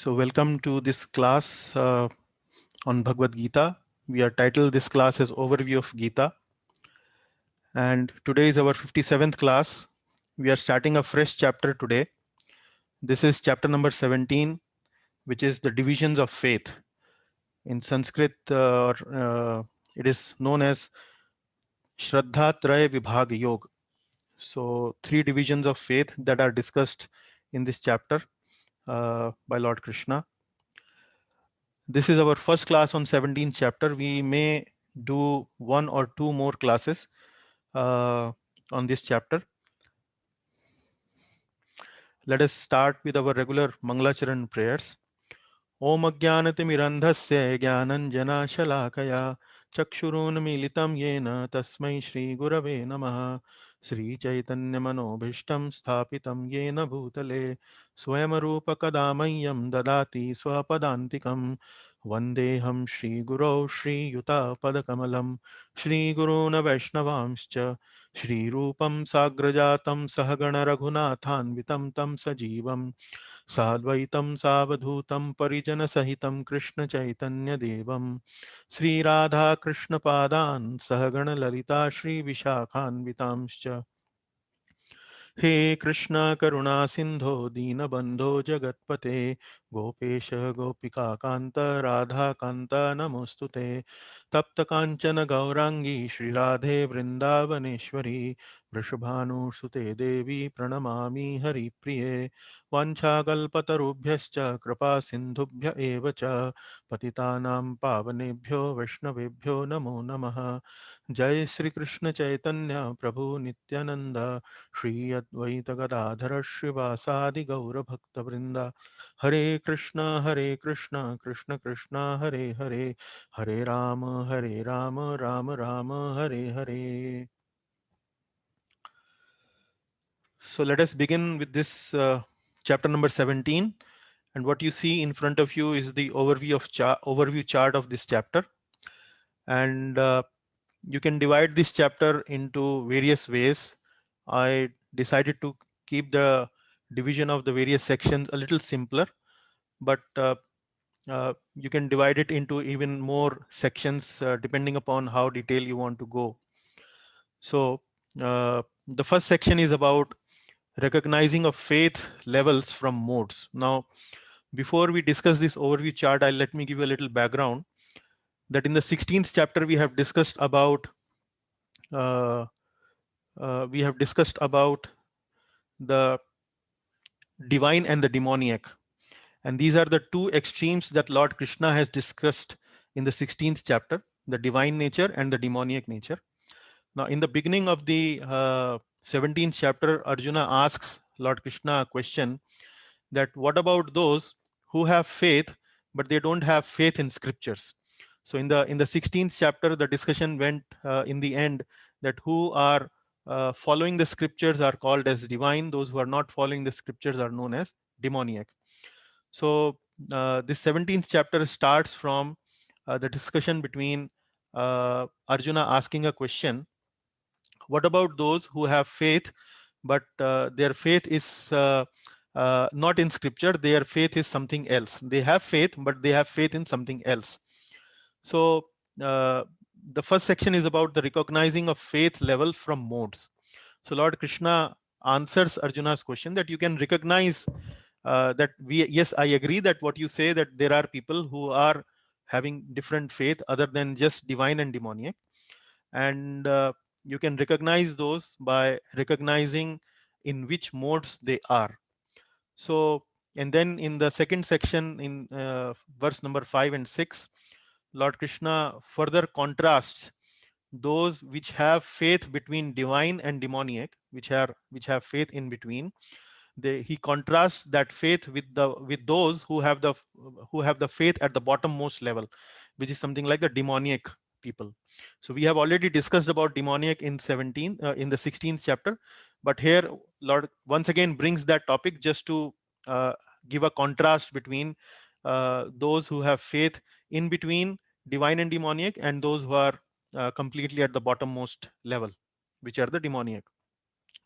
So welcome to this class on Bhagavad Gita. We are titled this class as Overview of Gita. And today is our 57th class. We are starting a fresh chapter today. This is chapter number 17, which is the divisions of faith. In Sanskrit, it is known as Shraddha Traya Vibhag Yog. So three divisions of faith that are discussed in this chapter by Lord Krishna. This is our first class on 17th chapter. We may do one or two more classes on this chapter. Let us start with our regular Mangalacharan prayers. Om Ajnanatimirandhasya Jnananjana Chakshurunmilitam Yena Tasmai Shri Gurave Namaha Shri Chaitanya Manobhishtam Sthapitam Yena Bhutale Swayamarupa Kadamayam Dadati Swapadantikam Vandeham Shri Gurau Shri Yuta Padakamalam Shri Guruna Vaishnavamscha Shri Rupam Sagrajatam Sahagana Raghunathan Tam Sajivam साद्वैतं सावधूतं परिजनसहितं कृष्णचैतन्यदेवं श्रीराधाकृष्णपादान् सहगणललिता श्रीविशाखान्वितांश्च हे कृष्ण करुणा सिंधो दीनबंधो जगत्पते गोपेश गोपिका कांत राधा कांत नमोस्तुते तप्त कांचन गौरांगी श्रीराधे वृंदावनेश्वरी वृषभानुसुते देवी प्रणमामि हरिप्रिये वाञ्छाकल्पतरुभ्यश्च कृपा सिन्धुभ्य एव च पतितानां पावनेभ्यो वैष्णवेभ्यो नमो नमः जय श्री कृष्ण चैतन्य प्रभु नित्यानंद श्री अद्वैत गदाधर श्रीवासादि गौर भक्त वृंदा हरे Krishna Krishna Krishna Hare Hare Hare Ram Ram Ram Hare Hare. So let us begin with this chapter number 17, and what you see in front of you is the overview chart of this chapter, and you can divide this chapter into various ways. I decided to keep the division of the various sections a little simpler, but you can divide it into even more sections depending upon how detailed you want to go. So the first section is about recognizing of faith levels from modes. Now, before we discuss this overview chart, let me give you a little background. That in the 16th chapter we have discussed about uh, the divine and the demoniac, and these are the two extremes that Lord Krishna has discussed in the 16th chapter: the divine nature and the demoniac nature. Now, in the beginning of the 17th chapter, Arjuna asks Lord Krishna a question, that what about those who have faith but they don't have faith in scriptures? So in the 16th chapter, the discussion went in the end that who are following the scriptures are called as divine, those who are not following the scriptures are known as demoniac. So this 17th chapter starts from the discussion between Arjuna asking a question: what about those who have faith but their faith is not in scripture, their faith is something else? They have faith but they have faith in something else. So the first section is about the recognizing of faith level from modes. So Lord Krishna answers Arjuna's question that you can recognize that yes, I agree that what you say, that there are people who are having different faith other than just divine and demoniac, and you can recognize those by recognizing in which modes they are. So, and then in the second section, in verse number 5 and 6, Lord Krishna further contrasts those which have faith between divine and demoniac, which have faith in between. He contrasts that faith with those who have the faith at the bottommost level, which is something like the demoniac people. So we have already discussed about demoniac in in the 16th chapter, but here Lord once again brings that topic just to give a contrast between those who have faith in between divine and demoniac and those who are completely at the bottommost level, which are the demoniac.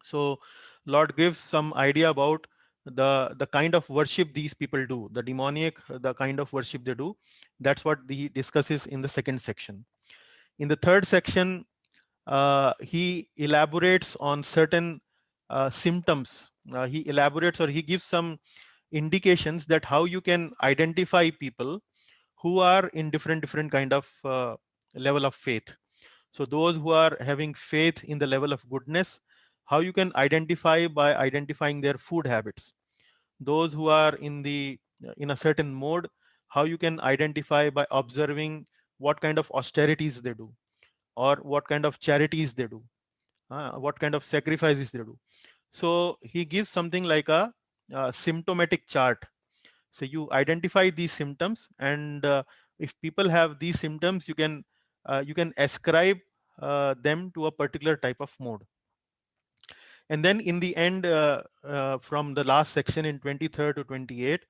So Lord gives some idea about the kind of worship these people do, the demoniac, the kind of worship they do. That's what he discusses in the second section. In the third section, he elaborates on certain symptoms. He elaborates, or he gives some indications that how you can identify people who are in different kind of level of faith. So those who are having faith in the level of goodness, how you can identify by identifying their food habits. Those who are in a certain mode, how you can identify by observing what kind of austerities they do, or what kind of charities they do, what kind of sacrifices they do. So he gives something like a symptomatic chart. So you identify these symptoms, and if people have these symptoms, you can ascribe them to a particular type of mode. And then in the end, from the last section in 23rd to 28,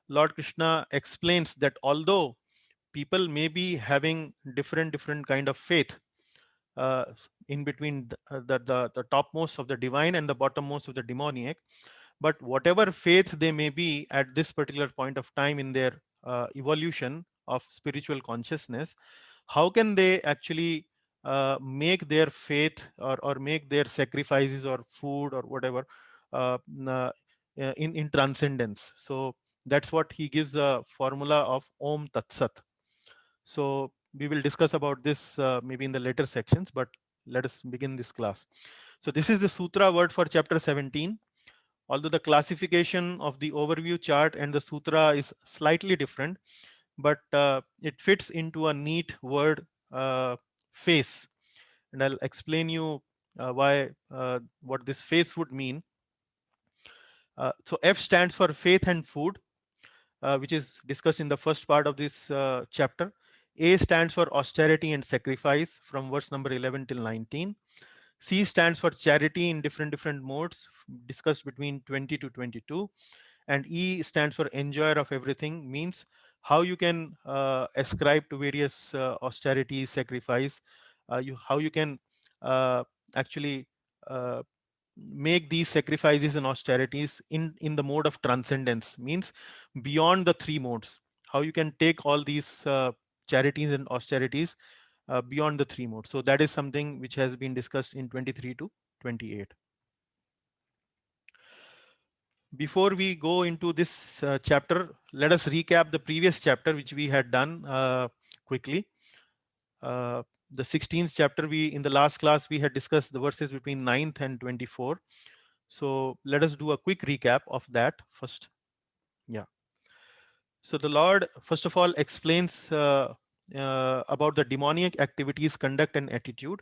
Lord Krishna explains that although people may be having different kind of faith, in between the topmost of the divine and the bottommost of the demoniac, but whatever faith they may be at this particular point of time in their evolution of spiritual consciousness, how can they actually make their faith, or make their sacrifices or food or whatever, in transcendence. So that's what he gives a formula of Om Tat Sat. So we will discuss about this maybe in the later sections, but let us begin this class. So this is the sutra word for chapter 17. Although the classification of the overview chart and the sutra is slightly different, but it fits into a neat word, face. And I'll explain you why, what this face would mean. So F stands for faith and food, which is discussed in the first part of this chapter. A stands for austerity and sacrifice from verse number 11 till 19. C stands for charity in different modes, discussed between 20 to 22. And E stands for enjoyer of everything, means how you can ascribe to various austerities, sacrifice, how you can uh, actually uh, make these sacrifices and austerities in the mode of transcendence, means beyond the three modes, how you can take all these charities and austerities beyond the three modes. So that is something which has been discussed in 23 to 28. Before we go into this chapter, let us recap the previous chapter which we had done quickly. uh, the 16th chapter, we in the last class we had discussed the verses between 9th and 24. So let us do a quick recap of that first. Yeah. So the Lord first of all explains about the demoniac activities, conduct and attitude,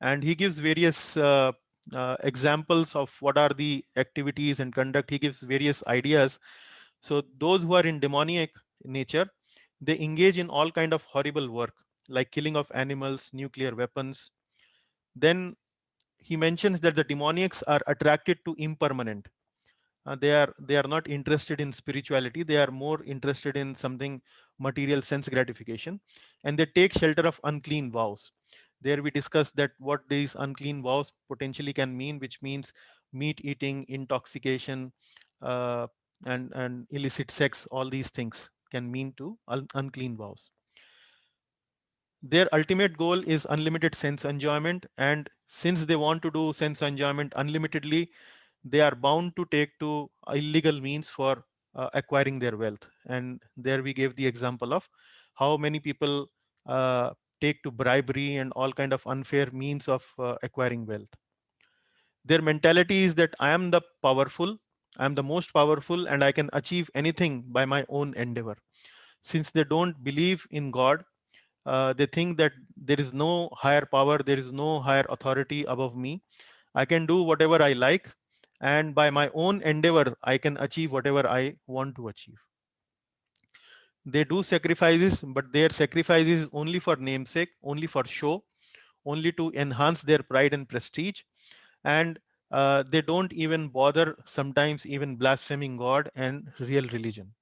and he gives various examples of what are the activities and conduct. He gives various ideas. So those who are in demoniac nature, they engage in all kind of horrible work, like killing of animals, nuclear weapons. Then he mentions that the demoniacs are attracted to impermanent. They are not interested in spirituality. They are more interested in something material, sense gratification, and they take shelter of unclean vows. There we discussed that what these unclean vows potentially can mean, which means meat eating, intoxication, uh, and illicit sex. All these things can mean to unclean vows. Their ultimate goal is unlimited sense enjoyment, and since they want to do sense enjoyment unlimitedly, they are bound to take to illegal means for acquiring their wealth. And there we gave the example of how many people uh, take to bribery and all kind of unfair means of acquiring wealth. Their mentality is that I am the powerful, I am the most powerful, and I can achieve anything by my own endeavor. Since they don't believe in God, they think that there is no higher power, there is no higher authority above me. I can do whatever I like, and by my own endeavor, I can achieve whatever I want to achieve. They do sacrifices, but their sacrifices is only for namesake, only for show, only to enhance their pride and prestige. And they don't even bother, sometimes even blaspheming God and real religion.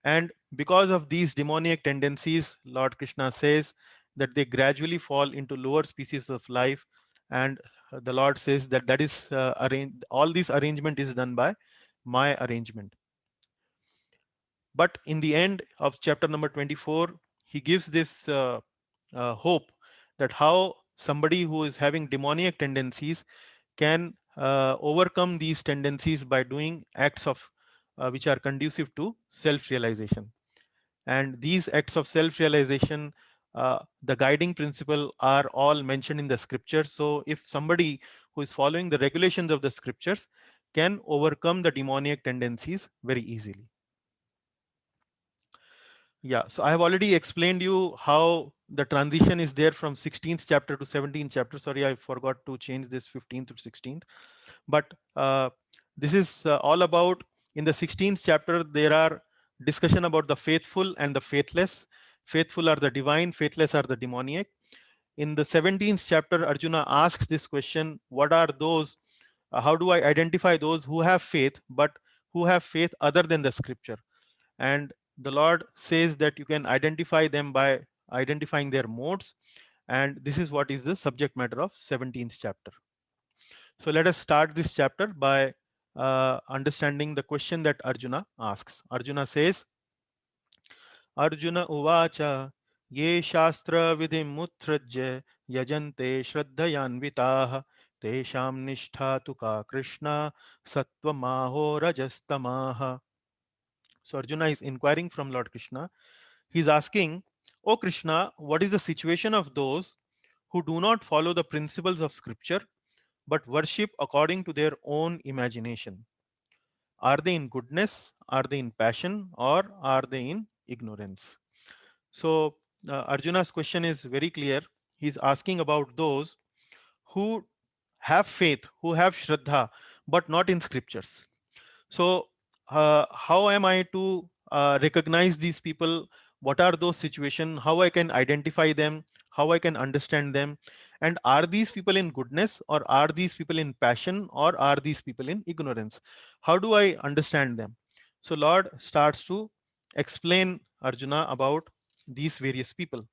And because of these demoniac tendencies, Lord Krishna says that they gradually fall into lower species of life. And the Lord says that that is all this arrangement is done by my arrangement. But in the end of chapter number 24, he gives this hope that how somebody who is having demoniac tendencies can overcome these tendencies by doing acts of which are conducive to self-realization. And these acts of self-realization, the guiding principle, are all mentioned in the scriptures. So if somebody who is following the regulations of the scriptures can overcome the demoniac tendencies very easily. Yeah, so I have already explained you how the transition is there from 16th chapter to 17th chapter. Sorry, I forgot to change this 15th to 16th. But this is all about, in the 16th chapter, there are discussion about the faithful and the faithless. Faithful are the divine, faithless are the demoniac. In the 17th chapter, Arjuna asks this question: what are those? How do I identify those who have faith, but who have faith other than the scripture? And the Lord says that you can identify them by identifying their modes. And this is what is the subject matter of 17th chapter. So let us start this chapter by understanding the question that Arjuna asks. Arjuna says, Arjuna uvacha ye shastra vidhim mutrajya yajante shraddhayanvitaha tesham nishtha tu ka Krishna sattva rajastamaha. So Arjuna is inquiring from Lord Krishna. He is asking, O Krishna, what is the situation of those who do not follow the principles of scripture but worship according to their own imagination? Are they in goodness? Are they in passion? Or are they in ignorance? So, Arjuna's question is very clear. He's asking about those who have faith, who have Shraddha, but not in scriptures. So, how am I to recognize these people? What are those situations? How I can identify them? How I can understand them? And are these people in goodness, or are these people in passion, or are these people in ignorance? How do I understand them? So, Lord starts to explain Arjuna about these various people.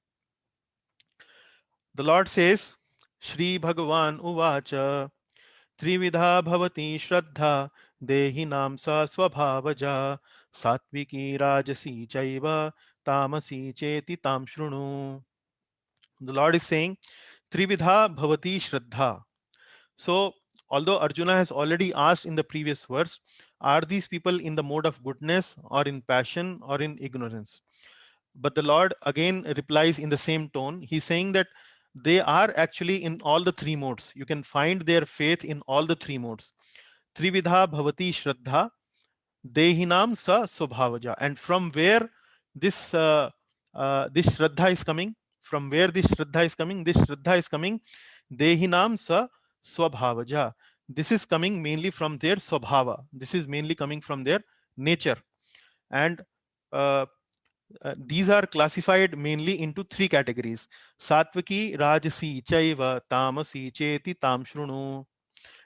The Lord says, Shri Bhagavan Uvacha त्रिविधा भवति श्रद्धा देहिनां सा स्वभावजा सात्विकी राजसी चैव तामसी चेति तां शृणु. The Lord is saying Trividha bhavati shraddha. So although Arjuna has already asked in the previous verse, are these people in the mode of goodness, or in passion, or in ignorance? But the Lord again replies in the same tone. He's saying that they are actually in all the three modes. You can find their faith in all the three modes. Trividha bhavati shraddha dehinam sa swabhavaja. And from where this this shraddha is coming? From where this shraddha is coming? This shraddha is coming dehinam sa swabhavaja. This is coming mainly from their swabhava. This is mainly coming from their nature. And uh, these are classified mainly into three categories: Satviki, Rajasi, Chaiva, Tamasi, Cheti, Tamshrunu.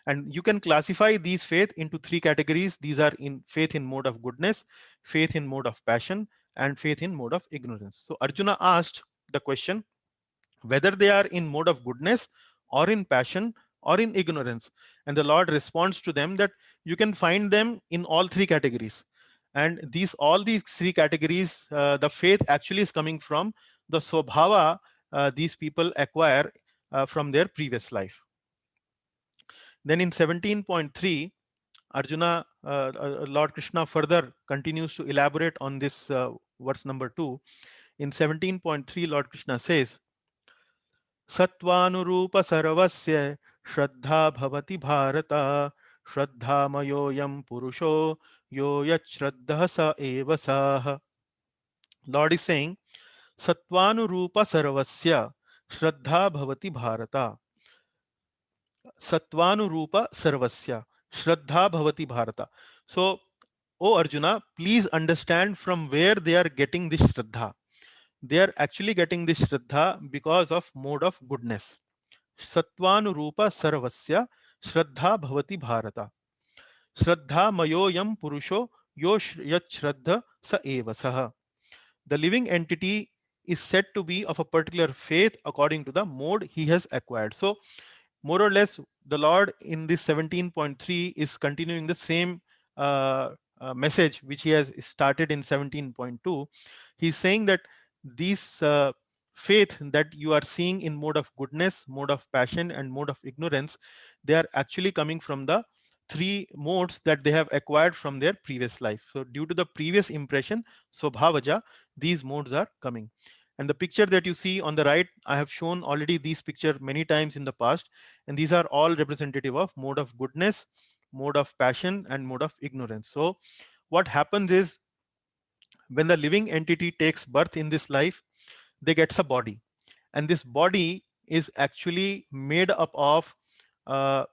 And you can classify these faith into three categories. These are in faith in mode of goodness, faith in mode of passion, and faith in mode of ignorance. So Arjuna asked the question whether they are in mode of goodness, or in passion, or in ignorance. And the Lord responds to them that you can find them in all three categories. And these all these three categories, the faith actually is coming from the swabhava these people acquire from their previous life. Then in 17.3, Arjuna, Lord Krishna further continues to elaborate on this verse number 2. In 17.3, Lord Krishna says, Sattvanurupa sarvasya shraddha bhavati bharata shraddhamayoyam purusho yo yat shraddha sa eva sah. Lord is saying, Sattvanurupa sarvasya shraddha bhavati bharata. Sattvanurupa sarvasya shraddha bhavati bharata. So, O Arjuna, please understand from where they are getting this shraddha. They are actually getting this shraddha because of mode of goodness. Sattvanurupa sarvasya shraddha bhavati bharata. Shraddha mayoyam purusho yat shraddha sa eva saha. The living entity is said to be of a particular faith according to the mode he has acquired. So, more or less, the Lord in this 17.3 is continuing the same message which he has started in 17.2. He's saying that these faith that you are seeing in mode of goodness, mode of passion, and mode of ignorance, they are actually coming from the three modes that they have acquired from their previous life. So due to the previous impression, Swabhavaja, these modes are coming. And the picture that you see on the right, I have shown already these picture many times in the past, and these are all representative of mode of goodness, mode of passion, and mode of ignorance. So what happens is, when the living entity takes birth in this life, they gets a body, and this body is actually made up of uh,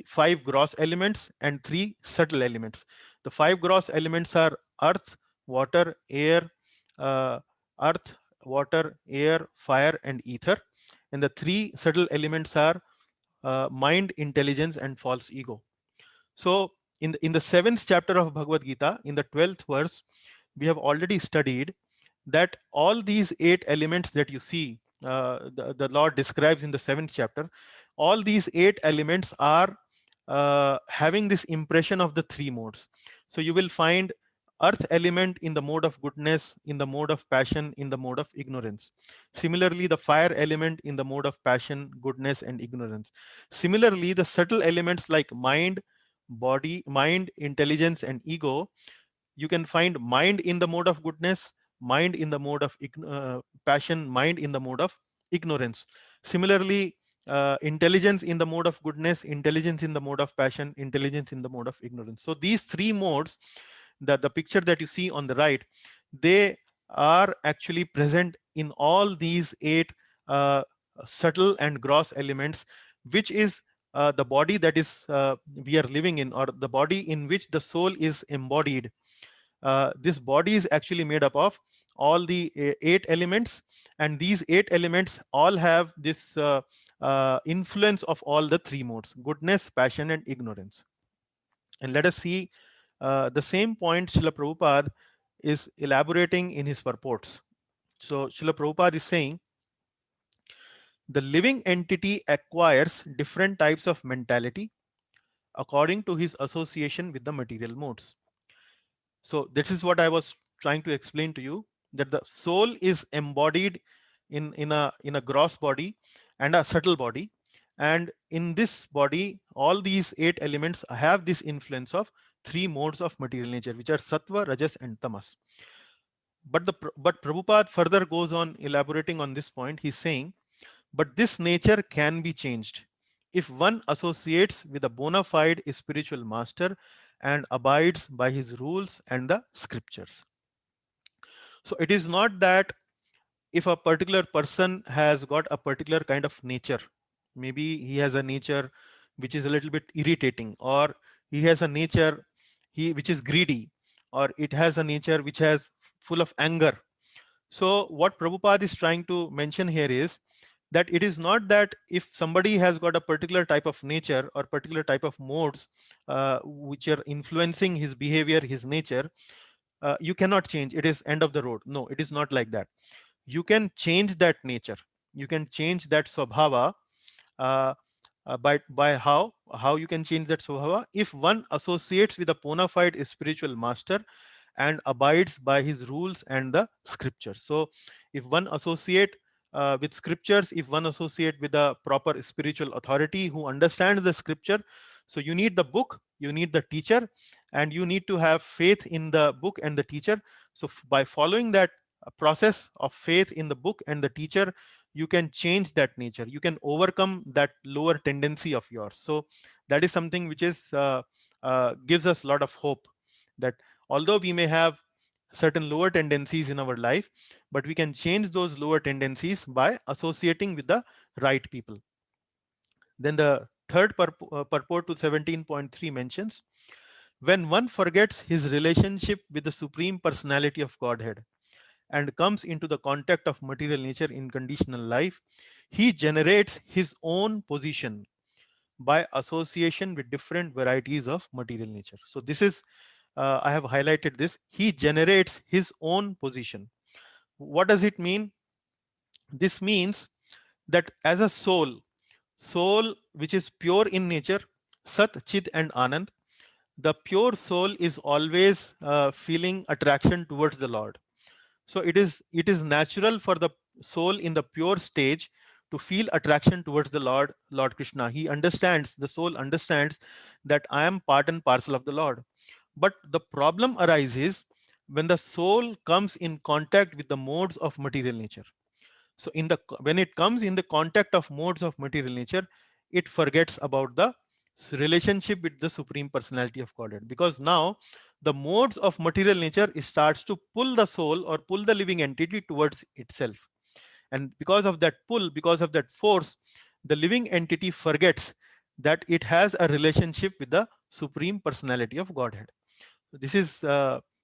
five gross elements and three subtle elements. The five gross elements are earth, water, air, uh, earth, water, air, fire, and ether. And the three subtle elements are mind, intelligence, and false ego. So in the seventh chapter of Bhagavad Gita, in the 12th verse, we have already studied that all these eight elements that you see, the Lord describes in the seventh chapter, all these eight elements are having this impression of the three modes. So you will find earth element in the mode of goodness, in the mode of passion, in the mode of ignorance. Similarly, the fire element in the mode of passion, goodness, and ignorance. Similarly, the subtle elements like mind, body, mind, intelligence, and ego, you can find mind in the mode of goodness, mind in the mode of passion, mind in the mode of ignorance. Similarly, intelligence in the mode of goodness, intelligence in the mode of passion, intelligence in the mode of ignorance. So these three modes, the picture that you see on the right, they are actually present in all these eight uh, subtle and gross elements, which is the body that is we are living in, or the body in which the soul is embodied. This body is actually made up of all the eight elements, and these eight elements all have this influence of all the three modes: goodness, passion, and ignorance. And let us see the same point Srila Prabhupada is elaborating in his purports. So Srila Prabhupada is saying, the living entity acquires different types of mentality according to his association with the material modes. So this is what I was trying to explain to you, that the soul is embodied in a gross body and a subtle body. And in this body, all these eight elements have this influence of three modes of material nature, which are sattva, rajas, and tamas. But Prabhupada further goes on elaborating on this point. He's saying, but this nature can be changed if one associates with a bona fide spiritual master and abides by his rules and the scriptures. So it is not that if a particular person has got a particular kind of nature, maybe he has a nature which is a little bit irritating, or he has a nature which is greedy, or it has a nature which has full of anger. So what Prabhupada is trying to mention here is that it is not that if somebody has got a particular type of nature or particular type of modes which are influencing his behavior, his nature, you cannot change, it is end of the road. No, it is not like that. You can change that nature, you can change that swabhava. uh, by how you can change that swabhava? If one associates with a bona fide spiritual master and abides by his rules and the scriptures. So if one associate with scriptures, if one associate with a proper spiritual authority who understands the scripture, so you need the book, you need the teacher, and you need to have faith in the book and the teacher. So by following that process of faith in the book and the teacher, you can change that nature, you can overcome that lower tendency of yours. So that is something which is gives us a lot of hope, that although we may have certain lower tendencies in our life, but we can change those lower tendencies by associating with the right people. Then the third purport to 17.3 mentions, when one forgets his relationship with the supreme personality of Godhead and comes into the contact of material nature in conditional life, he generates his own position by association with different varieties of material nature. So this is, I have highlighted this, he generates his own position. What does it mean? This means that as a soul which is pure in nature, Sat, Chit, and Anand, the pure soul is always feeling attraction towards the Lord. So it is natural for the soul in the pure stage to feel attraction towards the Lord Krishna. He understands, the soul understands that I am part and parcel of the Lord. But the problem arises when the soul comes in contact with the modes of material nature. So when it comes in the contact of modes of material nature, it forgets about the relationship with the supreme personality of Godhead, because now the modes of material nature starts to pull the soul or pull the living entity towards itself. And because of that pull, because of that force, the living entity forgets that it has a relationship with the supreme personality of Godhead. So this is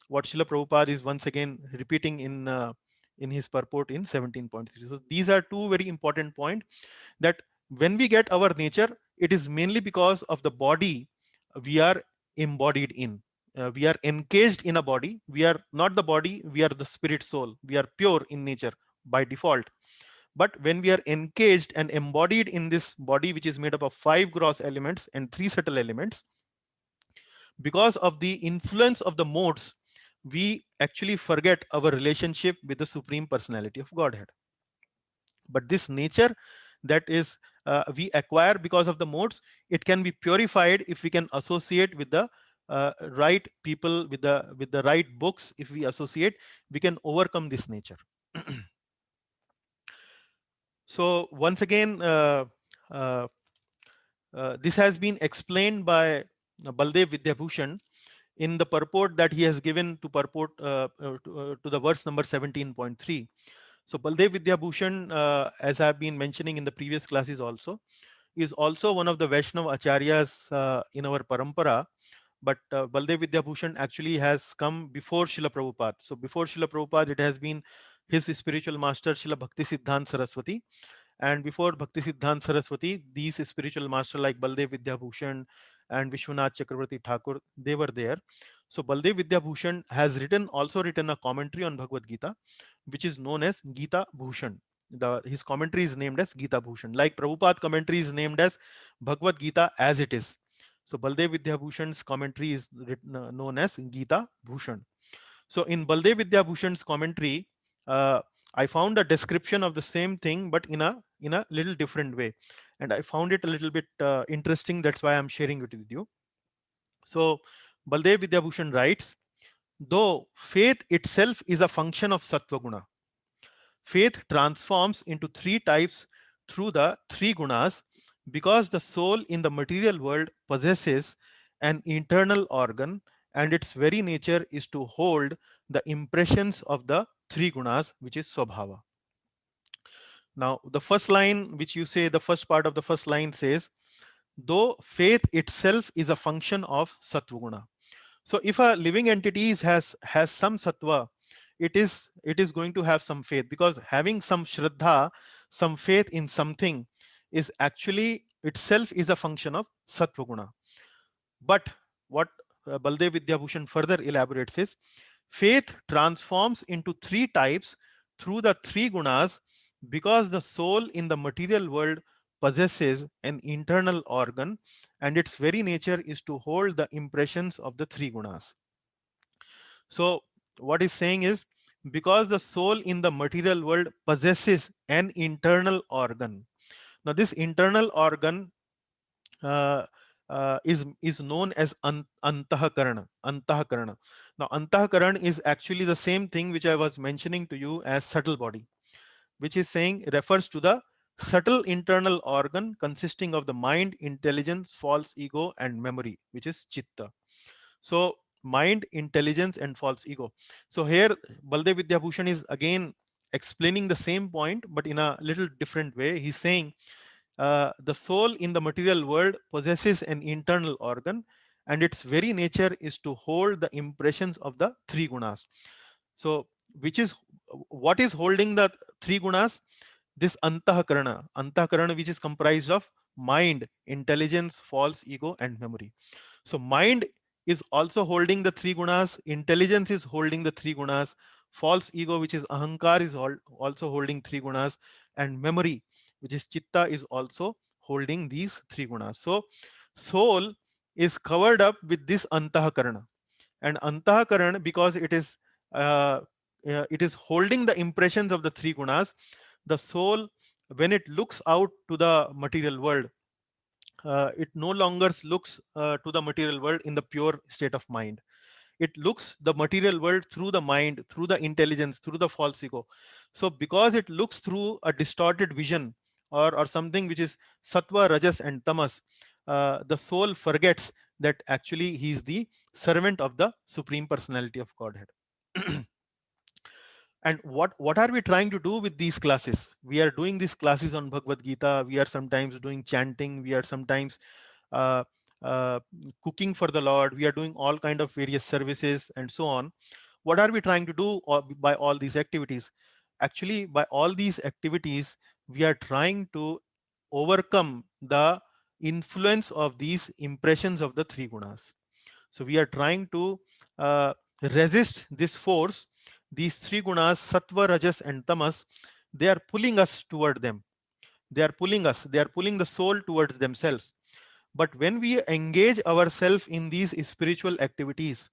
what Srila Prabhupada is once again repeating in his purport in 17.3. So these are two very important points, that when we get our nature, it is mainly because of the body we are embodied in. We are encaged in a body. We are not the body, we are the spirit soul. We are pure in nature by default. But when we are encaged and embodied in this body, which is made up of 5 gross elements and 3 subtle elements, because of the influence of the modes, we actually forget our relationship with the supreme personality of Godhead. But this nature that is we acquire because of the modes, it can be purified if we can associate with the right people, with the right books. If we associate, we can overcome this nature. So once again, uh, this has been explained by Baldev Vidyabhushan in the purport that he has given to purport to the verse number 17.3. So Baldev Vidyabhushan, as I've been mentioning in the previous classes also, is also one of the Vaishnava acharyas in our parampara. But Baldev Vidyabhushan actually has come before Srila Prabhupada. So before Srila Prabhupada, it has been his spiritual master Srila Bhakti Siddhanta Saraswati. And before Bhakti Siddhanta Saraswati, these spiritual masters like Baldev Vidyabhushan and Vishwanath Chakravarti Thakur, they were there. So Baldev Vidyabhushan has also written a commentary on Bhagavad Gita, which is known as Gita Bhushan. His commentary is named as Gita Bhushan. Like Prabhupada commentary is named as Bhagavad Gita as it is. So Baldev Vidyabhushan's commentary is known as Gita Bhushan. So in Baldev Vidyabhushan's commentary, I found a description of the same thing, but in a little different way, and I found it a little bit interesting. That's why I'm sharing it with you. So Baldev Vidyabhushan writes, though faith itself is a function of sattva guna, faith transforms into 3 types through the 3 gunas, because the soul in the material world possesses an internal organ, and its very nature is to hold the impressions of the 3 gunas, which is swabhava. Now, the first line, which you say, the first part of the first line says, though faith itself is a function of sattva guna. So if a living entity has some sattva, it is going to have some faith, because having some shraddha, some faith in something, is actually itself is a function of sattva guna. But what Baldev Vidyabhushan further elaborates is, faith transforms into 3 types through the 3 gunas, because the soul in the material world possesses an internal organ, and its very nature is to hold the impressions of the 3 gunas. So what he's saying is, because the soul in the material world possesses an internal organ. Now this internal organ uh, is known as antahakarana. Antahakarana. Now antahakarana is actually the same thing which I was mentioning to you as subtle body, which is saying, refers to the subtle internal organ consisting of the mind, intelligence, false ego, and memory, which is chitta. So mind, intelligence, and false ego. So here Baldev Vidyabhushan is again explaining the same point, but in a little different way. He's saying the soul in the material world possesses an internal organ, and its very nature is to hold the impressions of the 3 gunas. So which is what is holding the 3 gunas? This antahakarana, which is comprised of mind, intelligence, false ego, and memory. So mind is also holding the 3 gunas, intelligence is holding the 3 gunas, false ego, which is ahankar, is also holding 3 gunas, and memory, which is chitta, is also holding these 3 gunas. So soul is covered up with this antahakarana. And antahakarana, because uh, it is holding the impressions of the three gunas, the soul, when it looks out to the material world, it no longer looks to the material world in the pure state of mind. It looks the material world through the mind, through the intelligence, through the false ego. So because it looks through a distorted vision, or something which is sattva, rajas and tamas, the soul forgets that actually he is the servant of the supreme personality of Godhead. And what are we trying to do with these classes? We are doing these classes on Bhagavad Gita. We are sometimes doing chanting. We are sometimes uh, uh, cooking for the Lord. We are doing all kind of various services and so on. What are we trying to do by all these activities? Actually, by all these activities, we are trying to overcome the influence of these impressions of the three gunas. So we are trying to uh, resist this force. These three gunas, sattva, rajas and tamas, they are pulling us toward them. They are pulling us, they are pulling the soul towards themselves. But when we engage ourselves in these spiritual activities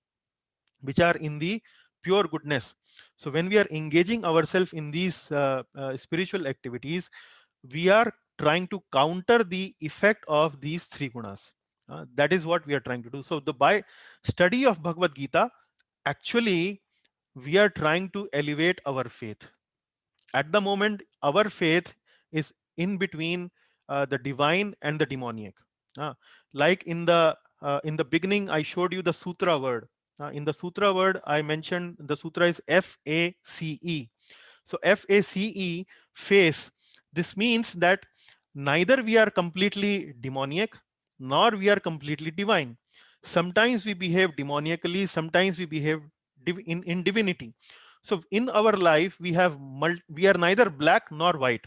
which are in the pure goodness, so when we are engaging ourselves in these spiritual activities, we are trying to counter the effect of these three gunas. That is what we are trying to do. So the by study of Bhagavad Gita, actually we are trying to elevate our faith. At the moment, our faith is in between the divine and the demoniac. Uh, like in the beginning, I showed you the sutra word. In the sutra word, I mentioned the sutra is FACE. So FACE, face. This means that neither we are completely demoniac nor we are completely divine. Sometimes we behave demoniacally, sometimes we behave in divinity. So in our life, we are neither black nor white.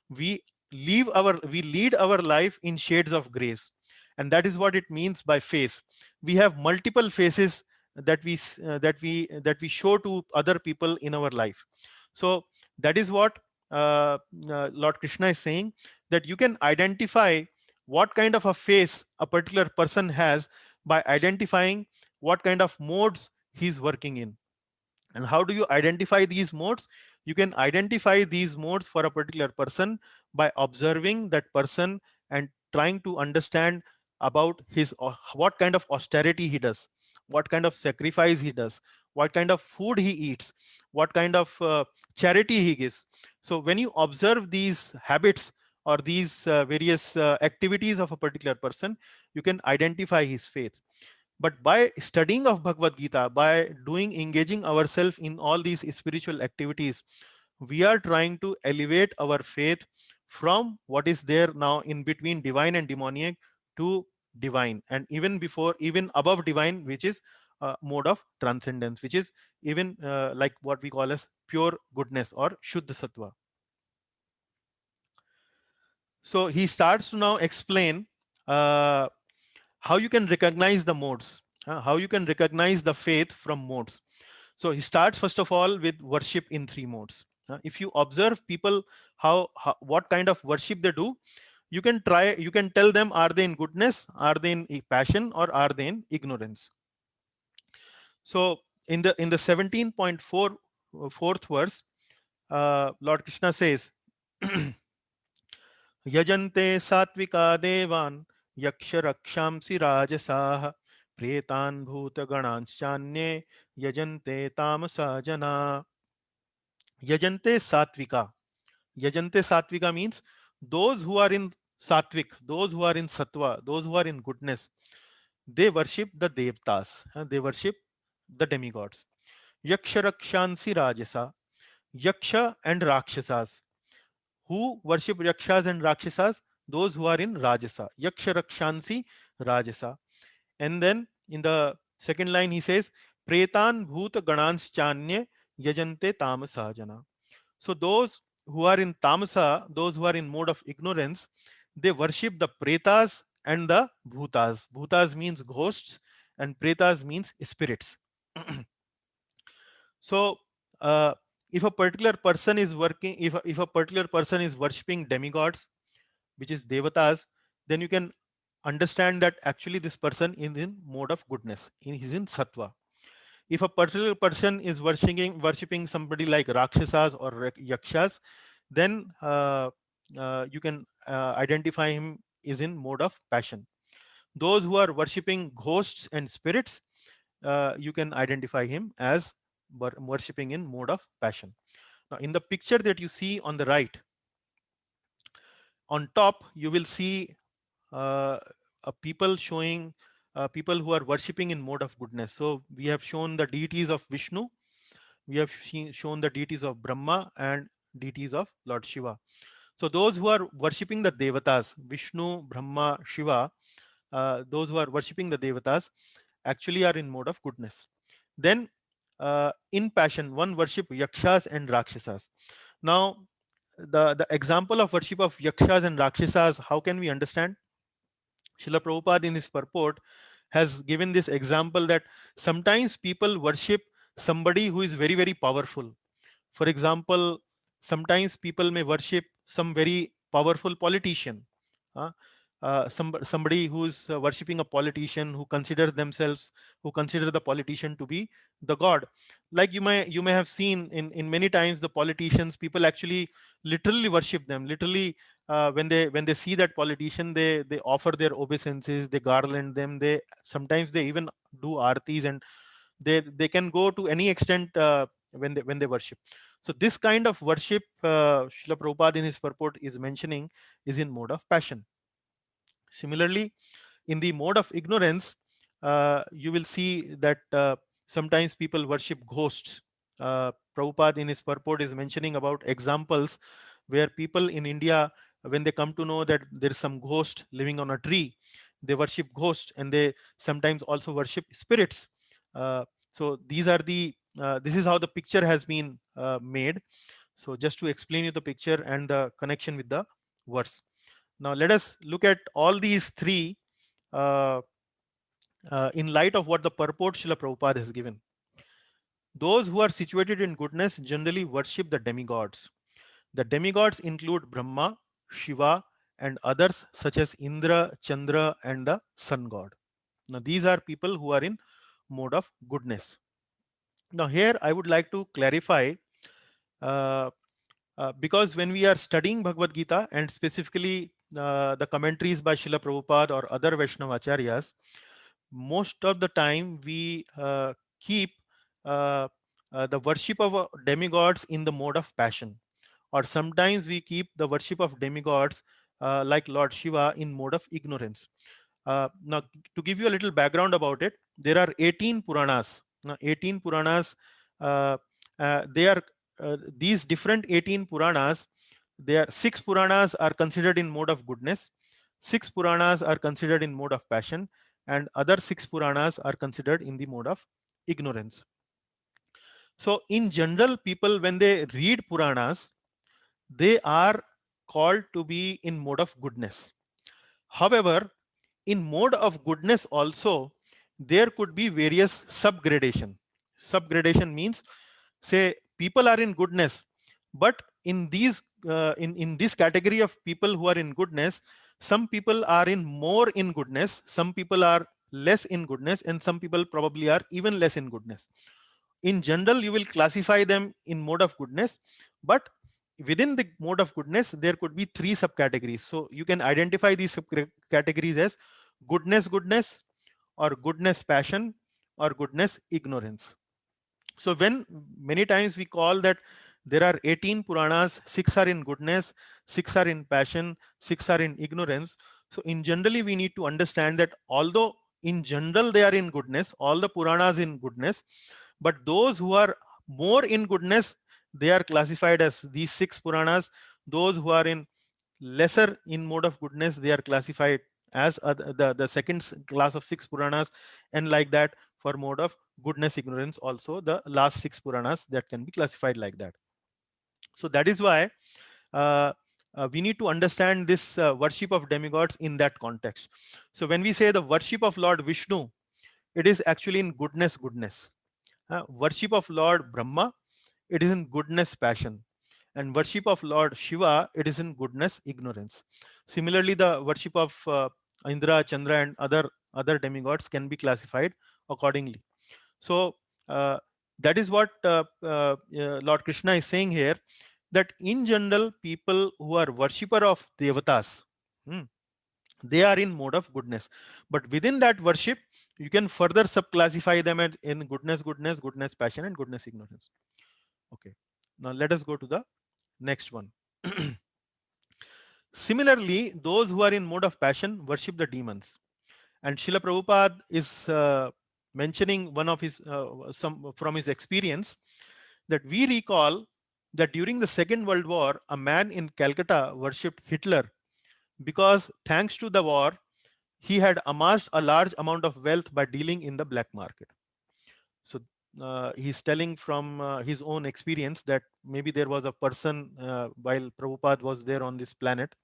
We we lead our life in shades of grace, and that is what it means by face. We have multiple faces that we show to other people in our life. So that is what Lord Krishna is saying, that you can identify what kind of a face a particular person has by identifying what kind of modes he's working in. And how do you identify these modes? You can identify these modes for a particular person by observing that person and trying to understand about his what kind of austerity he does, what kind of sacrifice he does, what kind of food he eats, what kind of charity he gives. So when you observe these habits or these various activities of a particular person, you can identify his faith. But by studying of Bhagavad Gita, by doing engaging ourselves in all these spiritual activities, we are trying to elevate our faith from what is there now in between divine and demoniac to divine, and even before, even above divine, which is mode of transcendence, which is even like what we call as pure goodness or Shuddha Sattva. So he starts to now explain uh, how you can recognize the modes, how you can recognize the faith from modes. So he starts first of all with worship in three modes. If you observe people, what kind of worship they do, you can tell them, are they in goodness, are they in passion, or are they in ignorance. So in the 17.4 fourth verse, Lord Krishna says, यजन्ते सात्विका देवान् यक्ष रक्षांसि राजसाः प्रेतान् भूतगणांश्चान्ये यजन्ते तामसा जना. Yajante Satvika. Yajante Satvika means those who are in Satvik, those who are in Sattva, those who are in goodness, they worship the Devtas, they worship the demigods. Yaksha Rakshansi Rajasa. Yaksha and Rakshasas. Who worship Yakshas and Rakshasas? Those who are in Rajasa. Yaksha Rakshansi Rajasa. And then in the second line he says, Pretan Bhuta Ganans Chanye Yajante Tamasa Jana. So those who are in tamasa, those who are in mode of ignorance, they worship the pretas and the bhutas. Bhutas means ghosts and pretas means spirits. So if a particular person is working, if a particular person is worshipping demigods, which is devatas, then you can understand that actually this person is in mode of goodness, he's in sattva. If a particular person is worshipping somebody like rakshasas or yakshas, then you can identify him is in mode of passion. Those who are worshipping ghosts and spirits, you can identify him as worshipping in mode of passion. Now, in the picture that you see on the right, on top, you will see uh, people showing people who are worshipping in mode of goodness. So we have shown the deities of Vishnu, we have shown the deities of Brahma and deities of Lord Shiva. So those who are worshipping the devatas, Vishnu, Brahma, Shiva, those who are worshipping the devatas actually are in mode of goodness. Then in passion, one worship yakshas and rakshasas. Now, the example of worship of yakshas and rakshasas, how can we understand? Srila Prabhupada in his purport has given this example that sometimes people worship somebody who is very, very powerful. For example, sometimes people may worship some very powerful politician. uh, Somebody who is worshipping a politician, who considers themselves, who consider the politician to be the god. Like you may have seen in many times the politicians, people actually literally worship them. Literally, when they see that politician, they offer their obeisances, they garland them, they sometimes they even do artis, and they can go to any extent when they worship. So this kind of worship, Srila Prabhupada in his purport is mentioning, is in mode of passion. Similarly, in the mode of ignorance, you will see that sometimes people worship ghosts. Prabhupada in his purport is mentioning about examples where people in India, when they come to know that there is some ghost living on a tree, they worship ghosts, and they sometimes also worship spirits. So these are the this is how the picture has been made. So just to explain you the picture and the connection with the verse. Now let us look at all these three uh, in light of what the purport Srila Prabhupada has given. Those who are situated in goodness generally worship the demigods. The demigods include Brahma, Shiva, and others such as Indra, Chandra, and the sun god. Now these are people who are in mode of goodness. Now here I would like to clarify, uh, because when we are studying Bhagavad Gita, and specifically the commentaries by Srila Prabhupada or other Vaishnava acharyas, most of the time we keep uh, the worship of demigods in the mode of passion, or sometimes we keep the worship of demigods like Lord Shiva in mode of ignorance. Now, to give you a little background about it, there are 18 Puranas. Now, 18 Puranas, they are these different 18 Puranas. There are 6 Puranas are considered in mode of goodness, 6 Puranas are considered in mode of passion, and other 6 Puranas are considered in the mode of ignorance. So, in general, people when they read Puranas, they are called to be in mode of goodness. However, in mode of goodness also, there could be various subgradation. Subgradation means, say, people are in goodness, but in these in this category of people who are in goodness, some people are in more in goodness, some people are less in goodness, and some people probably are even less in goodness. In general, you will classify them in mode of goodness, but within the mode of goodness there could be 3 subcategories. So you can identify these subcategories as goodness goodness, or goodness passion, or goodness ignorance. So when many times we call that there are 18 Puranas, 6 are in goodness, 6 are in passion, 6 are in ignorance. So in generally we need to understand that although in general they are in goodness, all the Puranas in goodness, but those who are more in goodness, they are classified as these 6 Puranas. Those who are in lesser in mode of goodness, they are classified as the second class of 6 Puranas, and like that for mode of goodness ignorance also the last 6 Puranas that can be classified like that. So that is why uh, we need to understand this worship of demigods in that context. So when we say the worship of Lord Vishnu, it is actually in goodness goodness. Worship of Lord Brahma, it is in goodness passion, and worship of Lord Shiva, it is in goodness ignorance. Similarly, the worship of Indra, Chandra, and other demigods can be classified accordingly. So that is what Lord Krishna is saying here, that in general people who are worshipper of devatas, hmm, they are in mode of goodness, but within that worship you can further subclassify them as in goodness, goodness, goodness passion, and goodness ignorance. Okay, now let us go to the next one. Similarly, those who are in mode of passion worship the demons. And Srila Prabhupada is mentioning one of his some from his experience, that we recall that during the Second World War, a man in Calcutta worshipped Hitler because thanks to the war, he had amassed a large amount of wealth by dealing in the black market. So he's telling from his own experience that maybe there was a person while Prabhupada was there on this planet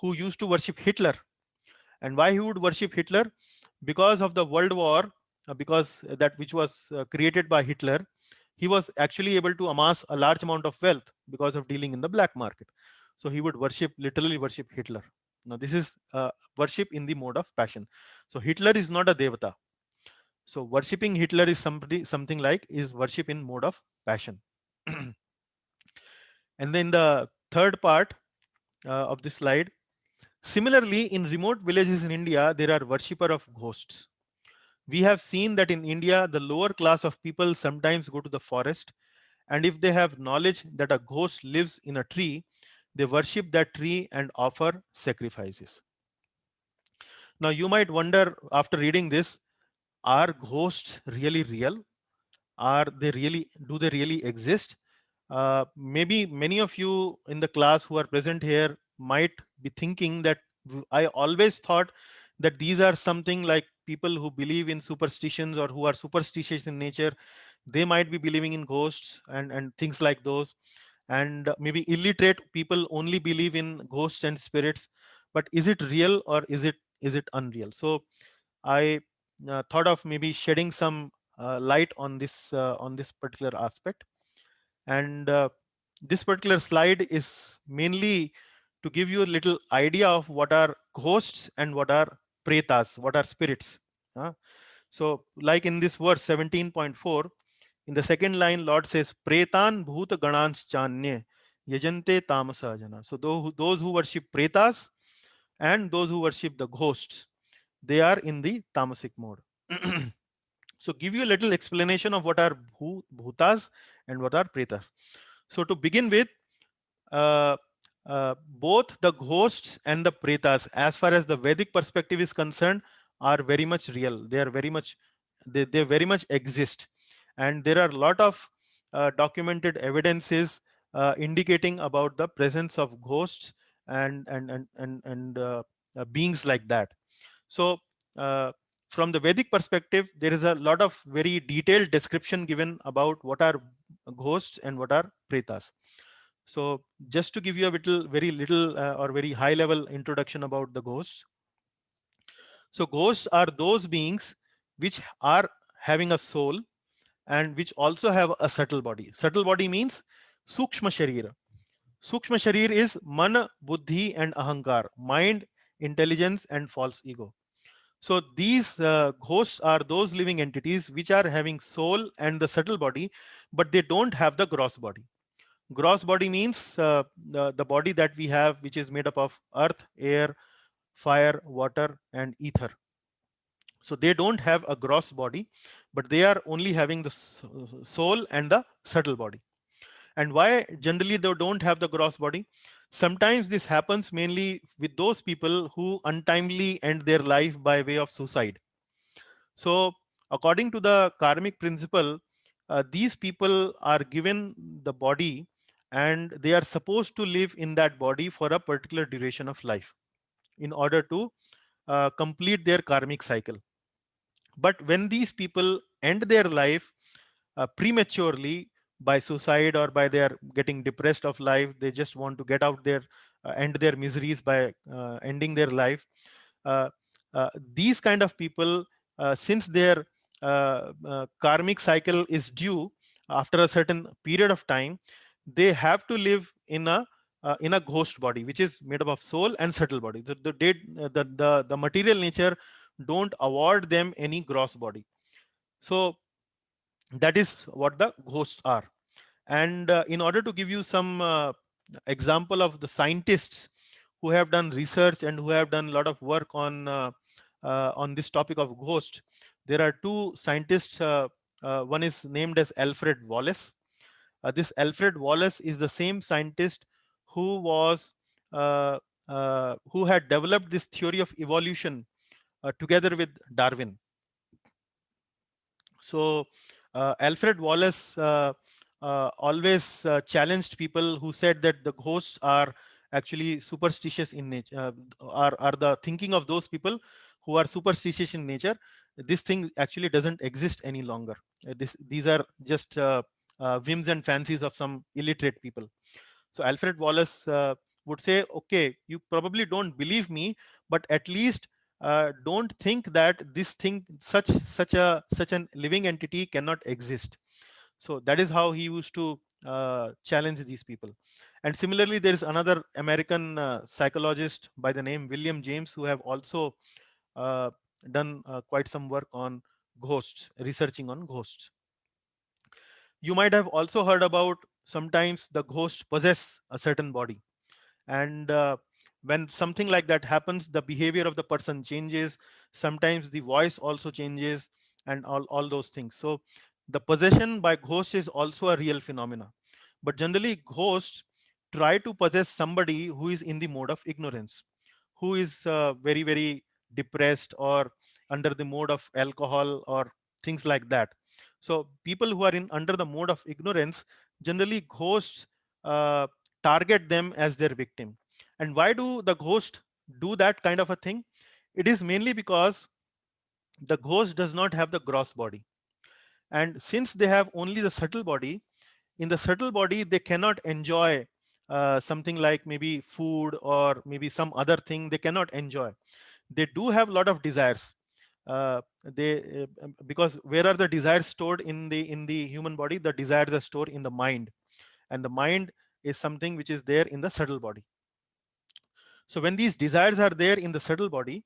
who used to worship Hitler. And why he would worship Hitler? Because of the World War, because that which was created by Hitler, he was actually able to amass a large amount of wealth because of dealing in the black market. So he would worship, literally worship Hitler. Now this is worship in the mode of passion. So Hitler is not a devata. So worshipping Hitler is something like is worship in mode of passion. And then the third part of this slide. Similarly, in remote villages in India, there are worshipper of ghosts. We have seen that in India, the lower class of people sometimes go to the forest, and if they have knowledge that a ghost lives in a tree, they worship that tree and offer sacrifices. Now, you might wonder after reading this, are ghosts really real? Are they really, do they really exist? Maybe many of you in the class who are present here might be thinking that I always thought that these are something like people who believe in superstitions or who are superstitious in nature. They might be believing in ghosts and things like those. And maybe illiterate people only believe in ghosts and spirits. But is it real or is it unreal? So I thought of maybe shedding some light on this particular aspect. And this particular slide is mainly to give you a little idea of what are ghosts and what are pretas, what are spirits. uh. So like in this verse 17.4, in the second line Lord says pretan bhut ganans chanye yajante tamasa jana. So those who worship pretas and those who worship the ghosts, they are in the tamasic mode. So give you a little explanation of what are bhutas and what are pretas. So to begin with, uh, both the ghosts and the pretas, as far as the Vedic perspective is concerned, are very much real. They are very much, they very much exist, and there are a lot of documented evidences indicating about the presence of ghosts and beings like that. So uh, from the Vedic perspective, there is a lot of very detailed description given about what are ghosts and what are pretas. So just to give you a little, very little or very high level introduction about the ghosts. So ghosts are those beings which are having a soul and which also have a subtle body. Subtle body means Sukshma Sharira. Sukshma Sharir is Mana, Buddhi and Ahankar, mind, intelligence and false ego. So these ghosts are those living entities which are having soul and the subtle body, but they don't have the gross body. Gross body means the body that we have, which is made up of earth, air, fire, water, and ether. So they don't have a gross body, but they are only having the soul and the subtle body. And why generally they don't have the gross body? Sometimes this happens mainly with those people who untimely end their life by way of suicide. So according to the karmic principle, these people are given the body and they are supposed to live in that body for a particular duration of life in order to complete their karmic cycle. But when these people end their life prematurely by suicide or by their getting depressed of life, they just want to get out their end their miseries by ending their life. uh, these kind of people, since their karmic cycle is due after a certain period of time, they have to live in a in a ghost body, which is made up of soul and subtle body. The material nature don't award them any gross body. So that is what the ghosts are. And in order to give you some example of the scientists who have done research and who have done a lot of work on this topic of ghost, there are two scientists. One is named as Alfred Wallace. This Alfred Wallace is the same scientist who was who had developed this theory of evolution together with Darwin. So Alfred Wallace always challenged people who said that the ghosts are actually superstitious in nature, are the thinking of those people who are superstitious in nature. This thing actually doesn't exist any longer. These are just whims and fancies of some illiterate people. So Alfred Wallace would say, okay, you probably don't believe me, but at least don't think that this thing, such an living entity cannot exist. So that is how he used to challenge these people. And similarly, there is another American psychologist by the name William James, who have also uh, done quite some work on ghosts, researching on ghosts. You might have also heard about sometimes the ghost possess a certain body, and when something like that happens, the behavior of the person changes. Sometimes the voice also changes, and all those things. So the possession by ghosts is also a real phenomena, but generally ghosts try to possess somebody who is in the mode of ignorance, who is very very depressed or under the mode of alcohol or things like that. So people who are in under the mode of ignorance, generally ghosts uh, target them as their victim. And why do the ghost do that kind of a thing? It is mainly because the ghost does not have the gross body, and since they have only the subtle body, in the subtle body they cannot enjoy something like maybe food or maybe some other thing. They cannot enjoy. They do have a lot of desires. Because where are the desires stored in the human body? The desires are stored in the mind, and the mind is something which is there in the subtle body. So when these desires are there in the subtle body,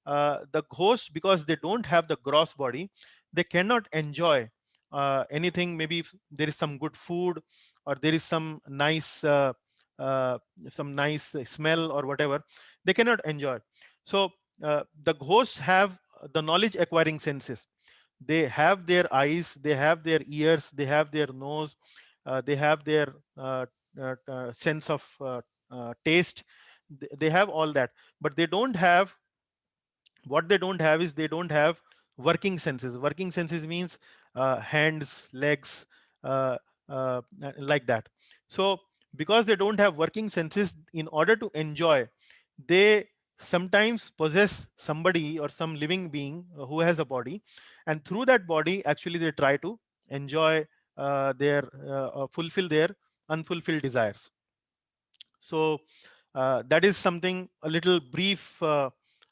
the ghost, because they don't have the gross body, they cannot enjoy anything. Maybe if there is some good food, or there is uh, some nice smell or whatever, they cannot enjoy. So the ghosts have the knowledge acquiring senses. They have their eyes, they have their ears, they have their nose, they have their sense of taste. They have all that, but they don't have, what they don't have is they don't have working senses. Working senses means hands, legs, uh, like that. So because they don't have working senses, in order to enjoy, they sometimes possess somebody or some living being who has a body, and through that body actually they try to enjoy their fulfill their unfulfilled desires. So that is something, a little brief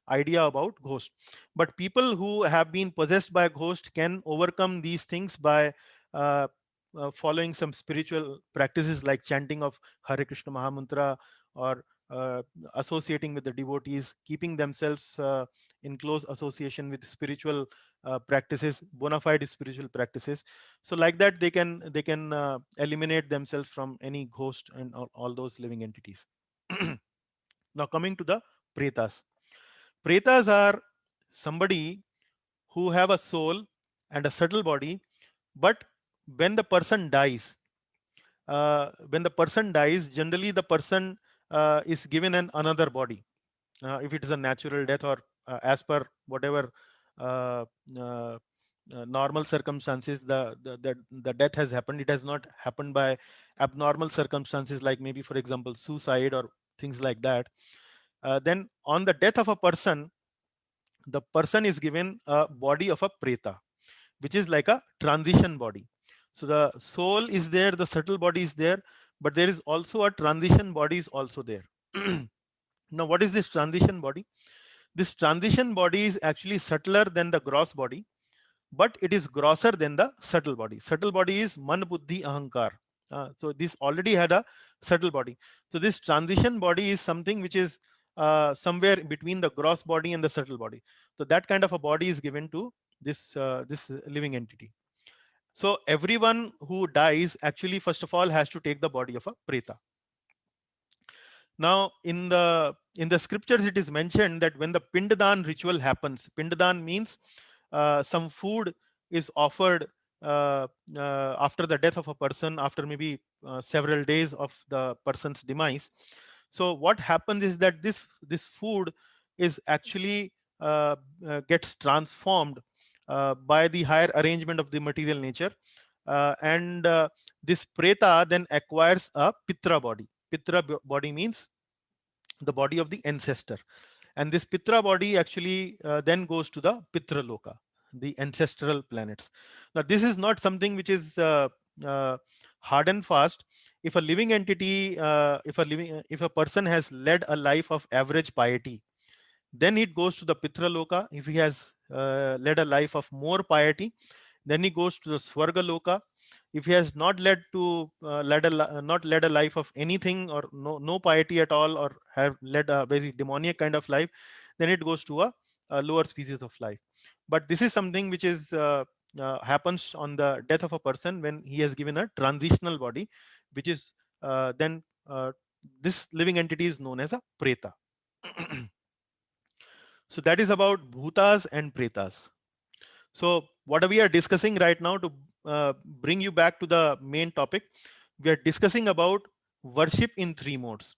idea about ghost. But people who have been possessed by a ghost can overcome these things by uh, following some spiritual practices like chanting of Hare Krishna Mahamantra, or associating with the devotees, keeping themselves in close association with spiritual practices, bona fide spiritual practices. So like that they can eliminate themselves from any ghost and all those living entities. Now coming to the pretas. Pretas are somebody who have a soul and a subtle body, but when the person dies, generally the person is given another body. If it is a natural death, or as per whatever uh, uh, normal circumstances, the death has happened. It has not happened by abnormal circumstances, like maybe for example suicide or things like that. Then on the death of a person, the person is given a body of a preta, which is like a transition body. So the soul is there, the subtle body is there, but there is also a transition body is also there. Now what is this transition body? This transition body is actually subtler than the gross body, but it is grosser than the subtle body. Subtle body is man, buddhi, ahankar. So this already had a subtle body. So this transition body is something which is somewhere between the gross body and the subtle body. So that kind of a body is given to this living entity. So everyone who dies actually first of all has to take the body of a preta. Now in the scriptures it is mentioned that when the pindadan ritual happens, pindadan means some food is offered after the death of a person, after maybe several days of the person's demise. So what happens is that this food is actually gets transformed by the higher arrangement of the material nature, and this preta then acquires a pitra body. Body means the body of the ancestor, and this pitra body actually then goes to the pitra loka, the ancestral planets. Now this is not something which is uh, hard and fast. If a living entity, if a person has led a life of average piety, then it goes to the pitra loka. If he has led a life of more piety, then he goes to the swarga loka. If he has not not led a life of anything, or no piety at all, or have led a very demoniac kind of life, then it goes to a lower species of life. But this is something which is happens on the death of a person when he has given a transitional body, which is then this living entity is known as a preta. So that is about bhutas and pretas. So what we are discussing right now, to bring you back to the main topic, we are discussing about worship in three modes.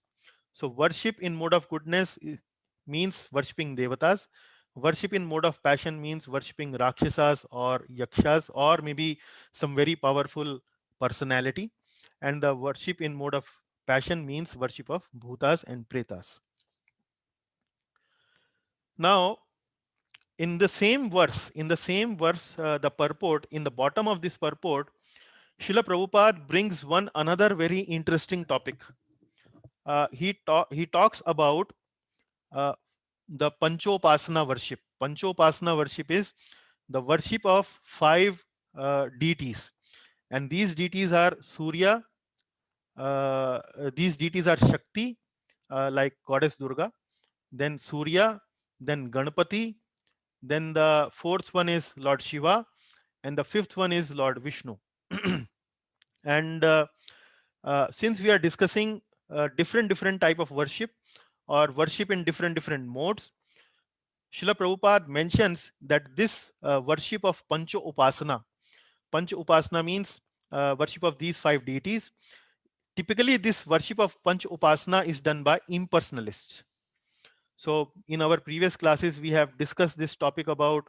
So worship in mode of goodness means worshipping devatas. Worship in mode of passion means worshipping rakshasas or yakshas, or maybe some very powerful personality. And the worship in mode of passion means worship of bhutas and pretas. Now, the purport, in the bottom of this purport, Srila Prabhupada brings one another very interesting topic. He talks about uh, the Panchopasana worship. Panchopasana worship is the worship of five deities, and these deities are Surya. These deities are Shakti, like goddess Durga, then Surya, then Ganpati, then the fourth one is Lord Shiva, and the fifth one is Lord Vishnu. And since we are discussing different type of worship, or worship in different modes, Srila Prabhupada mentions that this worship of Pancha Upasana means worship of these five deities. Typically, this worship of Pancha Upasana is done by impersonalists. So in our previous classes, we have discussed this topic about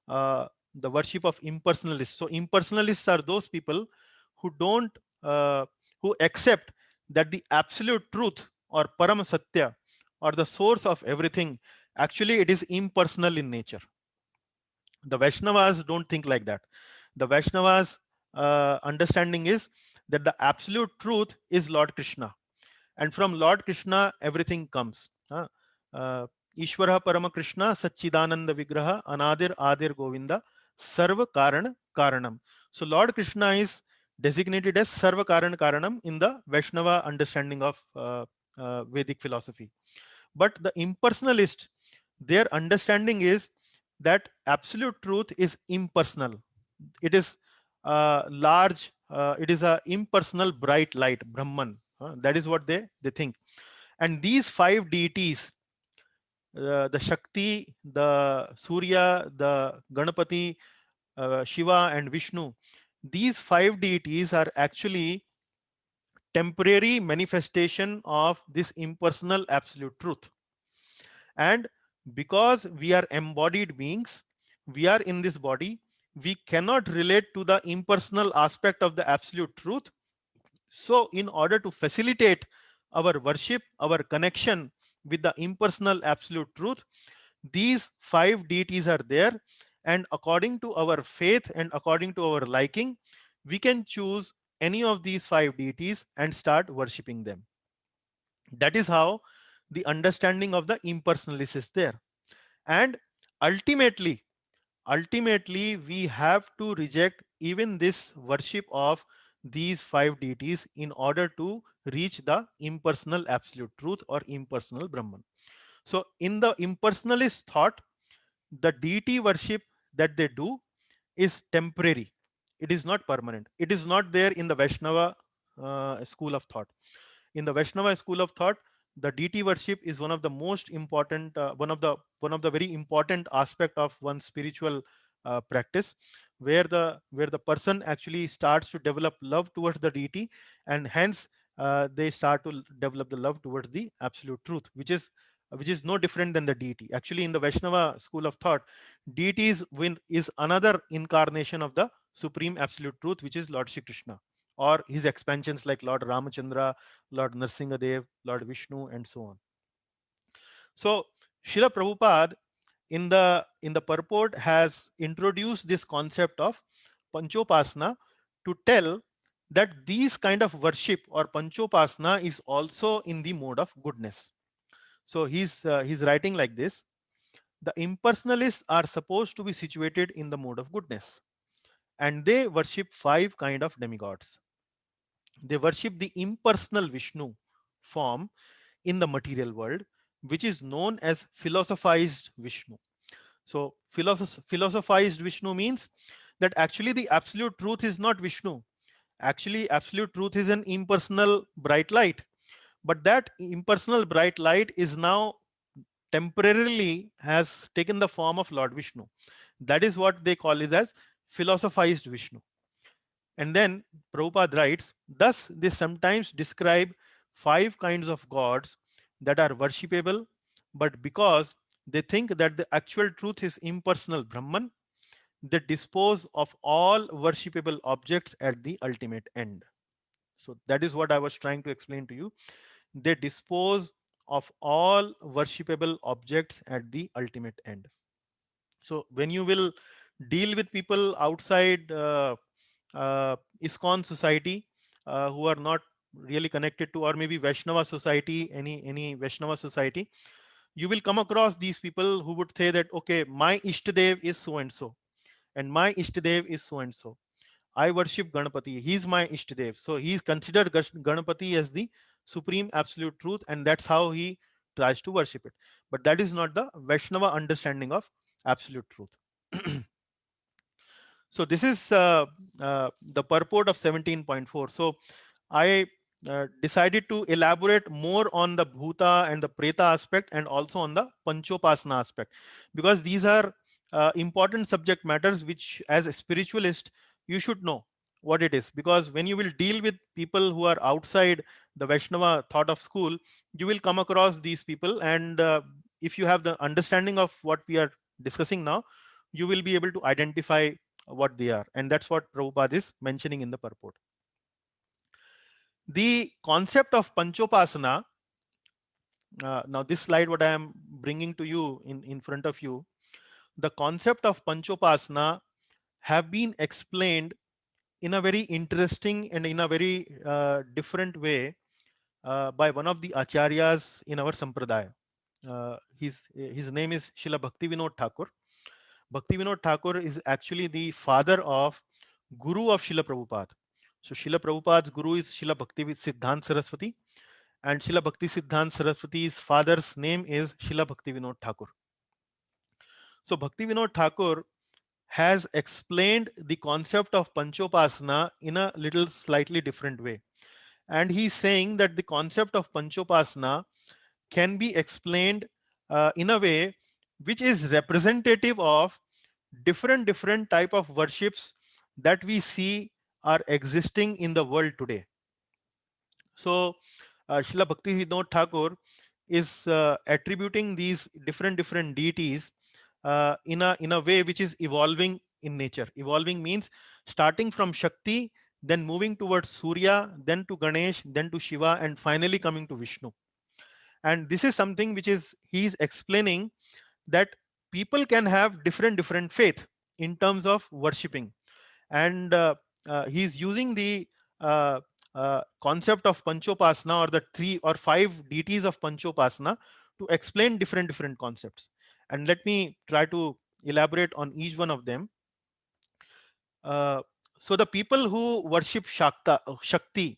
the worship of impersonalists. So impersonalists are those people who don't, who accept that the absolute truth, or param satya, or the source of everything, actually it is impersonal in nature. The Vaishnavas don't think like that. The Vaishnavas understanding is that the absolute truth is Lord Krishna, and from Lord Krishna everything comes. Ishvara Parama Krishna Satchidananda Vigraha Anadir Adir Govinda Sarva Karan Karanam. So Lord Krishna is designated as Sarva Karan Karanam in the Vaishnava understanding of Vedic philosophy. But the impersonalist, their understanding is that absolute truth is impersonal. It is large. It is a impersonal bright light, Brahman. That is what they think. And these five deities, the Shakti, the Surya, the Ganapati, Shiva, and Vishnu, these five deities are actually temporary manifestation of this impersonal absolute truth. And because we are embodied beings, we are in this body, we cannot relate to the impersonal aspect of the absolute truth. So in order to facilitate our worship, our connection with the impersonal absolute truth, these five deities are there, and according to our faith and according to our liking, we can choose any of these five deities and start worshipping them. That is how the understanding of the impersonalist is there. And ultimately we have to reject even this worship of these five deities in order to reach the impersonal absolute truth or impersonal Brahman. So in the impersonalist thought, the deity worship that they do is temporary. It is not permanent. It is not there in the Vaishnava school of thought. In the Vaishnava school of thought, the deity worship is one of the most important, one of the very important aspect of one spiritual practice, where the person actually starts to develop love towards the deity, and hence they start to develop the love towards the absolute truth, which is no different than the deity. Actually, in the Vaishnava school of thought, deity is another incarnation of the supreme absolute truth, which is Lord Shri Krishna, or his expansions like Lord Ramachandra, Lord Narsingadev, Lord Vishnu, and so on. So Srila Prabhupada in the purport has introduced this concept of Panchopasana to tell that these kind of worship or Panchopasana is also in the mode of goodness. So he's writing like this: the impersonalists are supposed to be situated in the mode of goodness, and they worship five kind of demigods. They worship the impersonal Vishnu form in the material world, which is known as philosophized Vishnu. So, philosophized Vishnu means that actually the absolute truth is not Vishnu. Actually, absolute truth is an impersonal bright light. But that impersonal bright light is now temporarily has taken the form of Lord Vishnu. That is what they call it as philosophized Vishnu. And then Prabhupada writes, thus they sometimes describe five kinds of gods that are worshipable, but because they think that the actual truth is impersonal Brahman, they dispose of all worshipable objects at the ultimate end. So that is what I was trying to explain to you. They dispose of all worshipable objects at the ultimate end. So when you will deal with people outside ISKCON society, who are not really connected to, or maybe Vaishnava society, any Vaishnava society, you will come across these people who would say that, okay, my Ishtadev is so and so, and my Ishtadev is so and so. I worship Ganapati. He's my Ishtadev. So he's considered Ganapati as the supreme absolute truth, and that's how he tries to worship it. But that is not the Vaishnava understanding of absolute truth. So this is the purport of 17.4. So I decided to elaborate more on the Bhuta and the Preta aspect, and also on the Panchopasana aspect, because these are important subject matters which, as a spiritualist, you should know what it is. Because when you will deal with people who are outside the Vaishnava thought of school, you will come across these people, and if you have the understanding of what we are discussing now, you will be able to identify what they are. And that's what Prabhupada is mentioning in the purport. The concept of Panchopasana, now this slide what I am bringing to you in front of you, the concept of Panchopasana have been explained in a very interesting and in a very different way by one of the acharyas in our sampradaya. His name is Srila Bhaktivinoda Thakur. Bhaktivinoda Thakur is actually the father of Guru of Srila Prabhupada. So Srila Prabhupada's Guru is Srila Bhakti Siddhanta Saraswati, and Srila Bhakti Siddhanta Saraswati's father's name is Srila Bhaktivinoda Thakur. So Bhaktivinoda Thakur has explained the concept of Panchopasana in a little slightly different way. And he's saying that the concept of Panchopasana can be explained in a way which is representative of different type of worships that we see are existing in the world today. So Srila Bhakti Vinod Thakur is attributing these different deities in a way which is evolving in nature. Evolving means starting from Shakti, then moving towards Surya, then to Ganesh, then to Shiva, and finally coming to Vishnu. And this is something which is he's explaining that people can have different faith in terms of worshipping. And he's using the concept of Panchopasana, or the three or five deities of Panchopasana, to explain different concepts. And let me try to elaborate on each one of them. uh, So the people who worship Shakti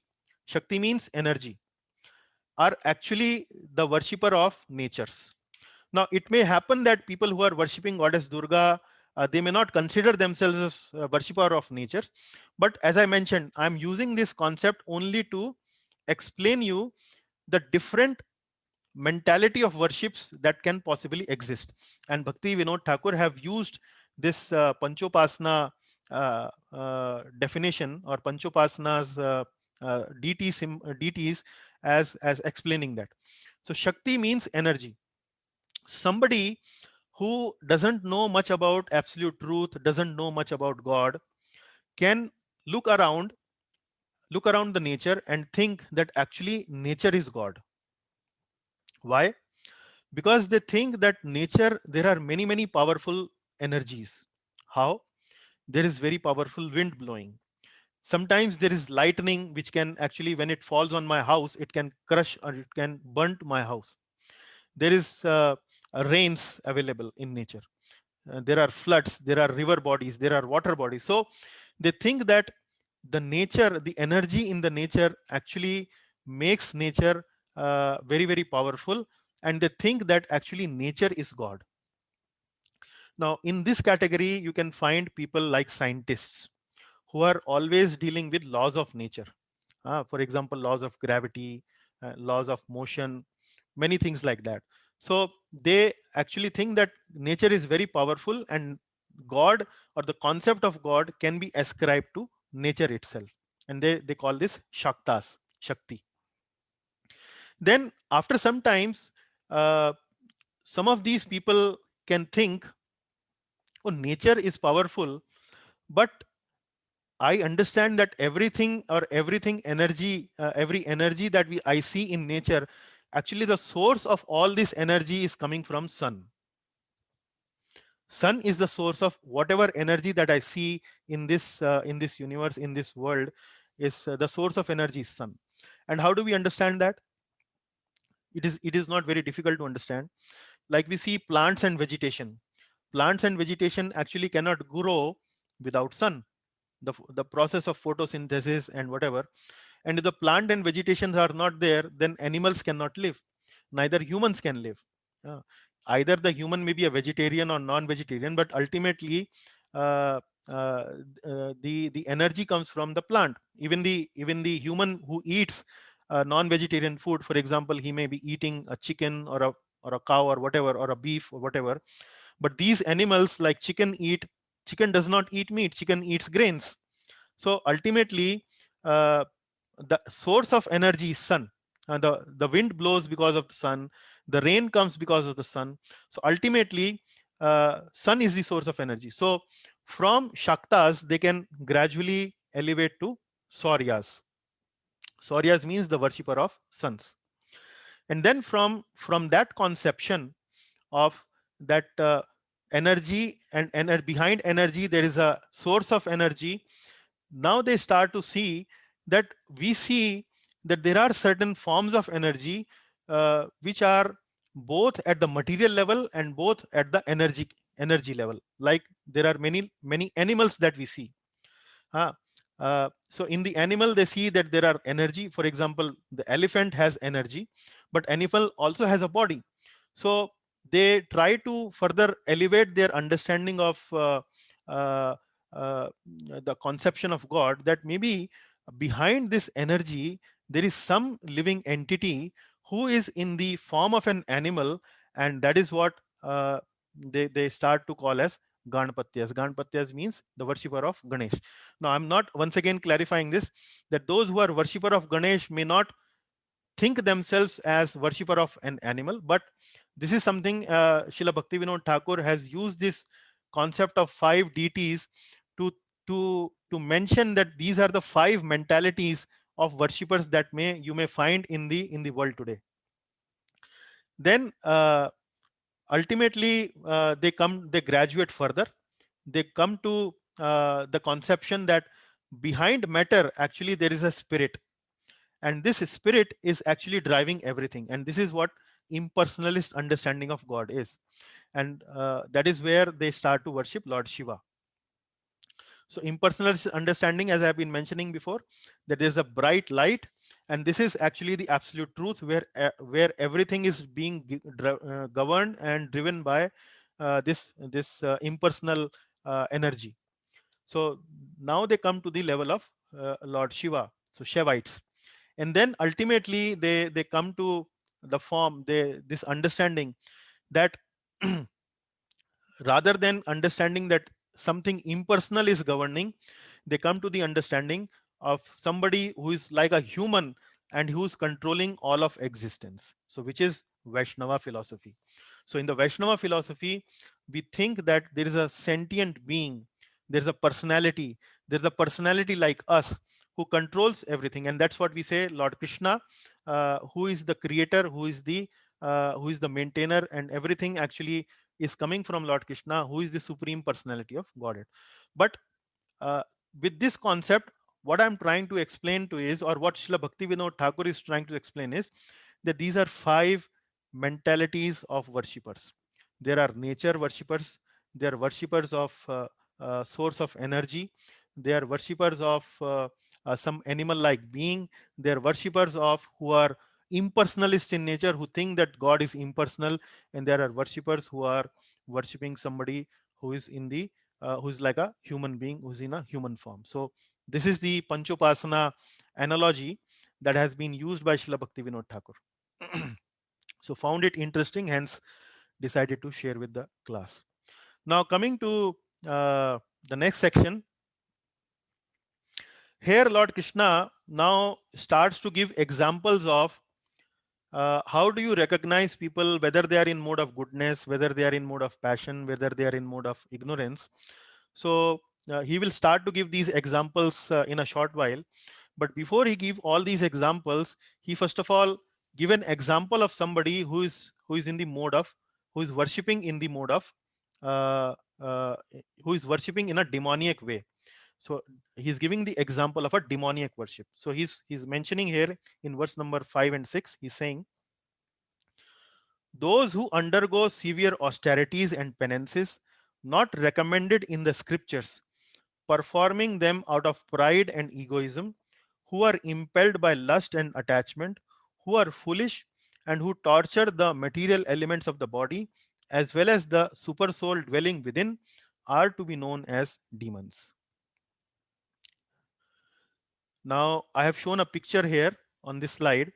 means energy, are actually the worshipper of natures. Now, it may happen that people who are worshipping goddess Durga, they may not consider themselves as a worshipper of natures. But as I mentioned, I'm using this concept only to explain you the different mentality of worships that can possibly exist. And Bhakti Vinod Thakur have used this Panchopasana definition, or Panchopasana's deities, as explaining that. So Shakti means energy. Somebody who doesn't know much about absolute truth, doesn't know much about God, can look around, look around the nature and think that actually nature is God. Why? Because they think that nature, there are many powerful energies. How? There is very powerful wind blowing. Sometimes there is lightning which can actually, when it falls on my house, it can crush or it can burnt my house. There is rains available in nature. There are floods, there are river bodies, there are water bodies. So they think that the nature, the energy in the nature actually makes nature very powerful, and they think that actually nature is God. Now, in this category, you can find people like scientists who are always dealing with laws of nature. For example, laws of gravity, laws of motion, many things like that. So they actually think that nature is very powerful, and God, or the concept of God, can be ascribed to nature itself. And they call this Shaktas, Shakti. Then after some times, uh, some of these people can think, oh, nature is powerful, but I understand that everything, or everything energy, every energy that I see in nature, actually the source of all this energy is coming from sun. Sun is the source of whatever energy that I see in this universe, in this world, is the source of energy is sun. And how do we understand that? It is not very difficult to understand. Like we see plants and vegetation. Plants and vegetation actually cannot grow without sun. The process of photosynthesis and whatever. And if the plant and vegetations are not there, then animals cannot live, neither humans can live. Uh, Either the human may be a vegetarian or non-vegetarian, but ultimately uh, uh, the energy comes from the plant. Even the human who eats non-vegetarian food, for example, he may be eating a chicken or a cow or whatever, or a beef or whatever, but these animals, like chicken does not eat meat, chicken eats grains. So ultimately, the source of energy is sun. The wind blows because of the sun, the rain comes because of the sun. So ultimately, sun is the source of energy. So from Shaktas, they can gradually elevate to Sauryas. Sauryas means the worshipper of suns. And then from that conception of that energy, and behind energy there is a source of energy. Now they start to see that we see that there are certain forms of energy which are both at the material level and both at the energy level. Like there are many animals that we see. Huh? So in the animal, they see that there are energy. For example, the elephant has energy, but animal also has a body. So they try to further elevate their understanding of uh, the conception of God, that maybe behind this energy there is some living entity who is in the form of an animal, and that is what they start to call as Ganpatyas. Ganpatyas means the worshipper of Ganesh. Now, I'm not, once again clarifying this, that those who are worshipper of Ganesh may not think themselves as worshipper of an animal, but this is something Srila Bhaktivinoda Thakur has used this concept of five deities to to mention that these are the five mentalities of worshippers that you may find in the world today. Then ultimately they graduate further. They come to the conception that behind matter actually there is a spirit, and this spirit is actually driving everything, and this is what impersonalist understanding of God is. And that is where they start to worship Lord Shiva. So impersonal understanding, as I have been mentioning before, that there's a bright light, and this is actually the absolute truth, where everything is being governed and driven by this impersonal energy. So now they come to the level of Lord Shiva, so Shivites, and then ultimately they come to the form, they this understanding that rather than understanding that something impersonal is governing, they come to the understanding of somebody who is like a human and who's controlling all of existence, so which is Vaishnava philosophy. So in the Vaishnava philosophy, we think that there is a sentient being, there's a personality, there's a personality like us who controls everything, and that's what we say Lord Krishna, who is the creator, who is the maintainer, and everything actually is coming from Lord Krishna, who is the supreme personality of Godhead. But uh, with this concept, what I'm trying to explain to is, or what Srila Bhaktivinoda Thakur is trying to explain is, that these are five mentalities of worshippers. There are nature worshippers, they are worshippers of source of energy, they are worshippers of some animal like being, they are worshippers of who are impersonalist in nature, who think that God is impersonal, and there are worshippers who are worshipping somebody who is in the who's like a human being, who's in a human form. So this is the Panchopasana analogy that has been used by Srila Bhaktivinoda Thakur. So found it interesting, hence decided to share with the class. Now coming to the next section, here Lord Krishna now starts to give examples of how do you recognize people, whether they are in mode of goodness, whether they are in mode of passion, whether they are in mode of ignorance. So he will start to give these examples in a short while. But before he give all these examples, he first of all give an example of somebody who is in the mode of, who is worshipping in the mode of uh, uh, who is worshipping in a demoniac way. So he's giving the example of a demoniac worship. So he's mentioning here in verse number 5 and 6, he's saying, those who undergo severe austerities and penances not recommended in the scriptures, performing them out of pride and egoism, who are impelled by lust and attachment, who are foolish, and who torture the material elements of the body, as well as the super soul dwelling within, are to be known as demons. Now, I have shown a picture here on this slide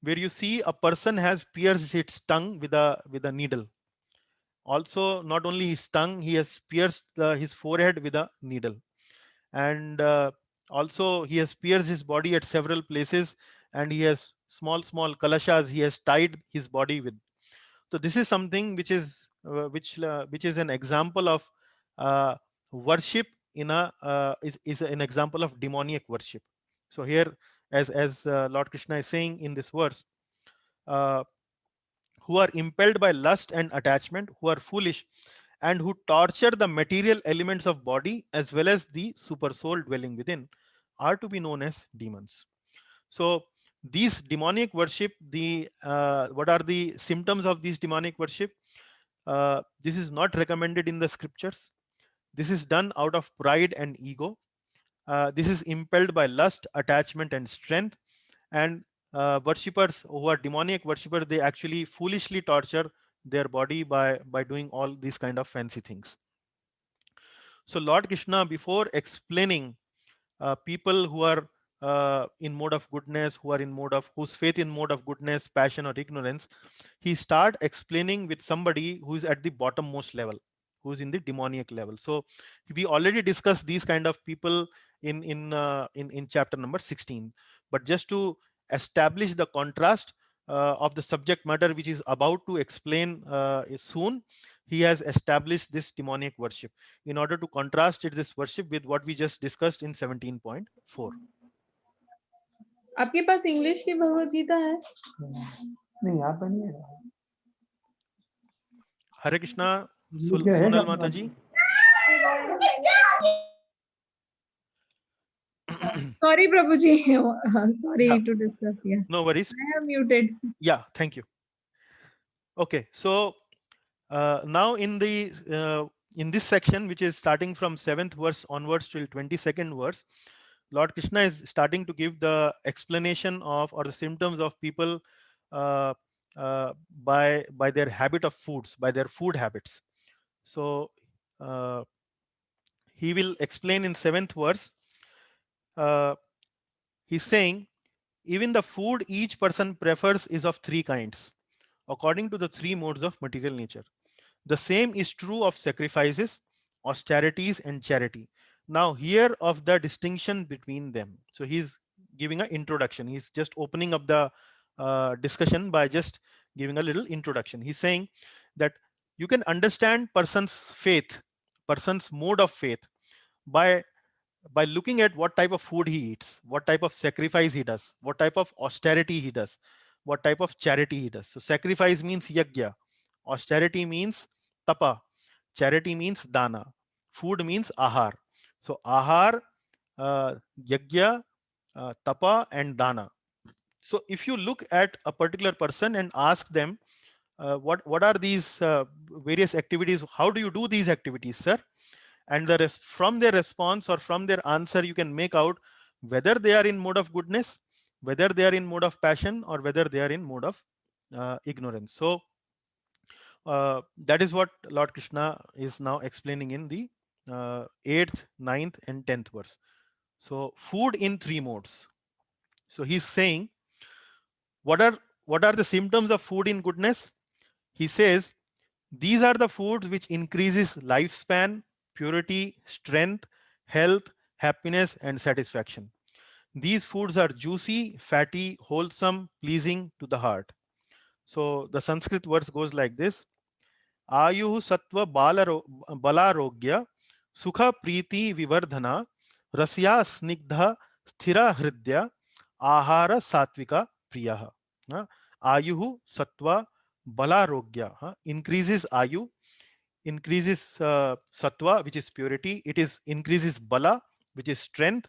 where you see a person has pierced its tongue with a needle. Also, not only his tongue, he has pierced his forehead with a needle, and also he has pierced his body at several places, and he has small kalashas he has tied his body with. So this is something which is an example of uh, worship in a is an example of demoniac worship. So here, as Lord Krishna is saying in this verse, uh, who are impelled by lust and attachment, who are foolish, and who torture the material elements of body as well as the super soul dwelling within, are to be known as demons. So these demonic worship, the what are the symptoms of these demonic worship? This is not recommended in the scriptures. This is done out of pride and ego. This is impelled by lust, attachment, and strength. And worshippers who are demoniac worshippers, they actually foolishly torture their body by doing all these kind of fancy things. So Lord Krishna, before explaining people who are in mode of goodness, who are in mode of, whose faith in mode of goodness, passion, or ignorance, he start explaining with somebody who is at the bottommost level, who is in the demoniac level. So we already discussed these kind of people in chapter number 16. But just to establish the contrast of the subject matter which is about to explain soon, he has established this demoniac worship in order to contrast it, this worship, with what we just discussed in 17.4. आपके पास English की भगवत गीता है? नहीं, यहाँ पर नहीं है। Hare Krishna, लिखे है Sonal सब Mataji. Sorry, Prabhuji. Sorry Yeah, to disturb you. no worries. I am muted. Yeah, thank you. Okay, so now in the in this section, which is starting from 7th verse onwards till 22nd verse, Lord Krishna is starting to give the explanation of or the symptoms of people uh, by their habit of foods, by their food habits. So uh, he will explain in 7th verse. Uh, he's saying, even the food each person prefers is of three kinds, according to the three modes of material nature. The same is true of sacrifices, austerities, and charity. Now, here of the distinction between them. So, he's giving an introduction. He's just opening up the discussion by just giving a little introduction. He's saying that you can understand person's faith, person's mode of faith by looking at what type of food he eats, what type of sacrifice he does, what type of austerity he does, what type of charity he does. So sacrifice means yajna, austerity means tapa, charity means dana, food means ahar. So ahar, yajna, tapa, and dana. So if you look at a particular person and ask them, what are these various activities? How do you do these activities, sir? And from their response or from their answer, you can make out whether they are in mode of goodness, whether they are in mode of passion, or whether they are in mode of ignorance. So that is what Lord Krishna is now explaining in the 8th, 9th, and 10th verse. So food in three modes. So he's saying, what are the symptoms of food in goodness? He says, these are the foods which increases lifespan, purity, strength, health, happiness, and satisfaction. These foods are juicy, fatty, wholesome, pleasing to the heart. So the Sanskrit verse goes like this: Ayuh sattva balarogya sukha priti vivardhana rasya snigdha sthira hridya ahara satvika priyaha. Ayuh sattva balarogya increases ayu, increases sattva, which is purity. It is increases bala, which is strength,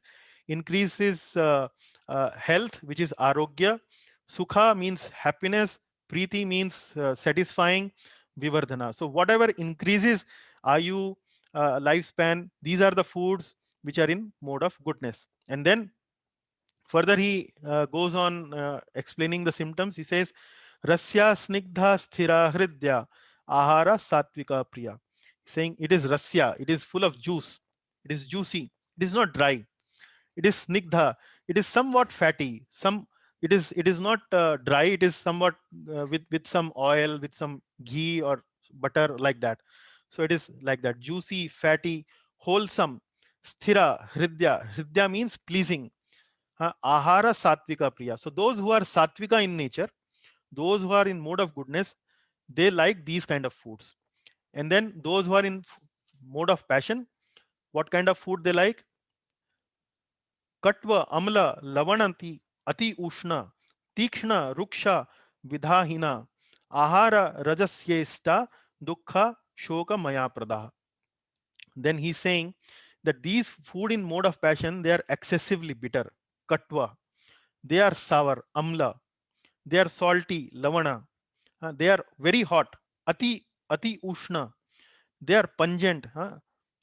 increases health, which is arogya. Sukha means happiness, priti means satisfying, vivardhana. So whatever increases ayu, lifespan, these are the foods which are in mode of goodness. And then further he goes on explaining the symptoms. He says, rasya snigdha sthira hridya ahara satvika priya. Saying it is rasya, it is full of juice, it is juicy, it is not dry, it is snigdha, it is somewhat fatty, it is not dry, it is somewhat with some oil, with some ghee or butter, like that. So it is like that, juicy, fatty, wholesome. Sthira hridya, hridya means pleasing. Ahara satvika priya. So those who are satvika in nature, those who are in mode of goodness, they like these kind of foods. And then those who are in mode of passion, what kind of food they like? Katva, amla, lavananti, ati ushna, tikshna, ruksha, vidahina, ahara rajasyesta, dukha, shoka maya pradaha. Then he's saying that these food in mode of passion, they are excessively bitter, katva. They are sour, amla. They are salty, lavana. They are very hot, ati ushna. They are pungent,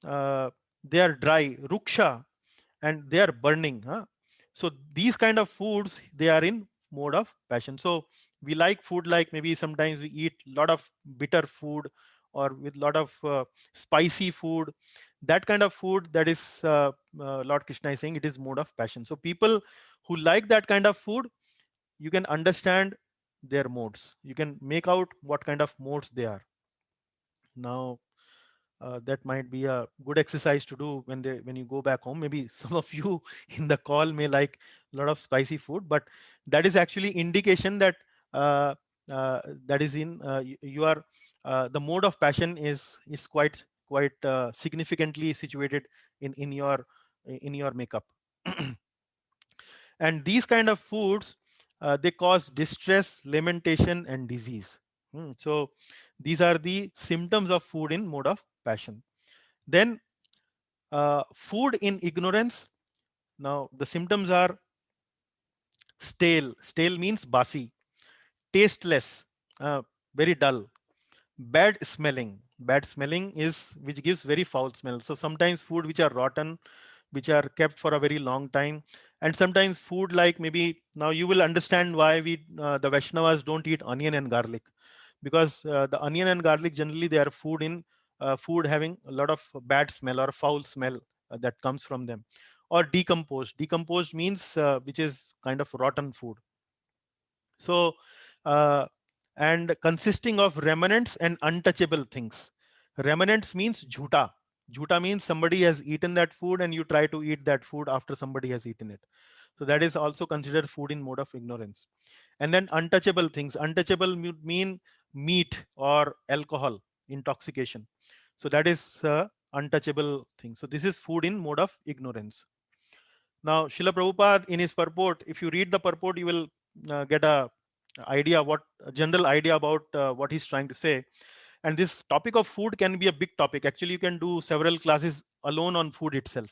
they are dry, ruksha, and they are burning. So these kind of foods, they are in mode of passion. So we like food, like maybe sometimes we eat a lot of bitter food or with lot of spicy food. That kind of food, that is Lord Krishna is saying it is mode of passion. So people who like that kind of food, you can understand their modes, you can make out what kind of modes they are. Now that might be a good exercise to do when you go back home. Maybe some of you in the call may like a lot of spicy food, but that is actually indication that uh, that is in you are the mode of passion is quite significantly situated in your makeup. And these kind of foods, they cause distress, lamentation, and disease. So these are the symptoms of food in mode of passion. Then food in ignorance. Now the symptoms are stale. Stale means basi, tasteless, very dull, bad smelling, Bad smelling is which gives very foul smell. So sometimes food which are rotten, which are kept for a very long time, and sometimes food like maybe now you will understand why we the Vaishnavas don't eat onion and garlic, because the onion and garlic generally they are food in food having a lot of bad smell or foul smell that comes from them, or decomposed. Decomposed means which is kind of rotten food. So uh, and consisting of remnants and untouchable things. Remnants means jhuta. Jhuta means somebody has eaten that food and you try to eat that food after somebody has eaten it. So that is also considered food in mode of ignorance. And then untouchable things. Untouchable mean meat or alcohol, intoxication. So that is untouchable thing. So this is food in mode of ignorance. Now, Srila Prabhupada in his purport, if you read the purport, you will get a general idea about what he's trying to say. And this topic of food can be a big topic. Actually, you can do several classes alone on food itself.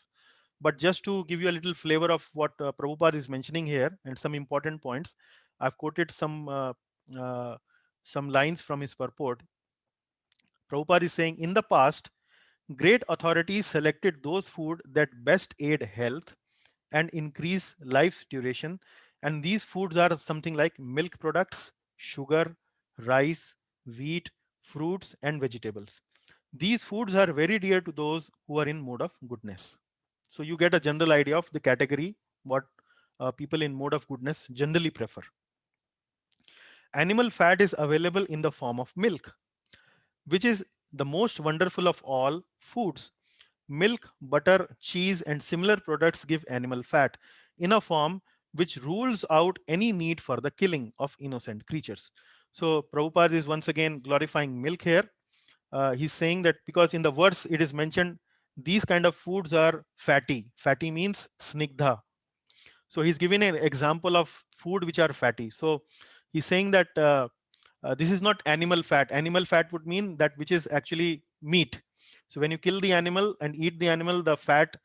But just to give you a little flavor of what Prabhupada is mentioning here and some important points, I've quoted uh, some lines from his purport. Prabhupada is saying, in the past, great authorities selected those food that best aid health and increase life's duration. And these foods are something like milk products, sugar, rice, wheat, fruits, and vegetables. These foods are very dear to those who are in mode of goodness. So you get a general idea of the category, what people in mode of goodness generally prefer. Animal fat is available in the form of milk, which is the most wonderful of all foods. Milk, butter, cheese, and similar products give animal fat in a form which rules out any need for the killing of innocent creatures. So, Prabhupada is once again glorifying milk here. He's saying that because in the verse it is mentioned these kind of foods are fatty. Fatty means snigdha. So, he's giving an example of food which are fatty. So, he's saying that this is not animal fat. Animal fat would mean that which is actually meat. So when you kill the animal and eat the animal, the fat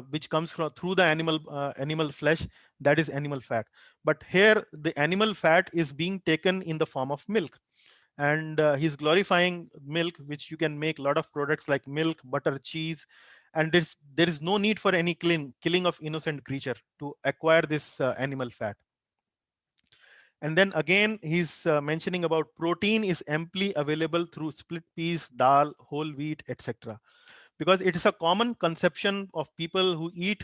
which comes from through the animal flesh, that is animal fat. But here the animal fat is being taken in the form of milk, and he's glorifying milk, which you can make a lot of products like milk, butter, cheese, and there is no need for any killing of innocent creature to acquire this animal fat. And then again, he's mentioning about protein is amply available through split peas, dal, whole wheat, etc. Because it is a common conception of people who eat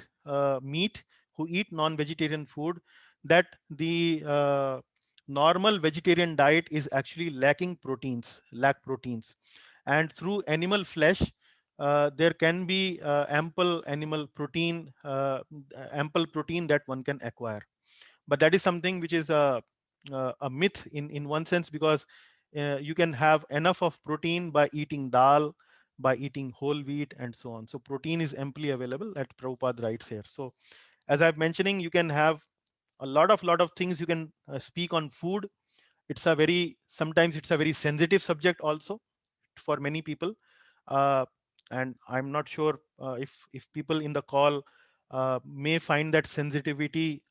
meat, who eat non-vegetarian food, that the normal vegetarian diet is actually lack proteins. And through animal flesh, there can be ample protein that one can acquire. But that is something which is a myth in one sense, because you can have enough of protein by eating dal, by eating whole wheat, and so on. So protein is amply available, at Prabhupada writes here. So as I'm mentioning, you can have a lot of things you can speak on food. Sometimes it's a very sensitive subject also for many people, uh, and I'm not sure if people in the call may find that sensitivity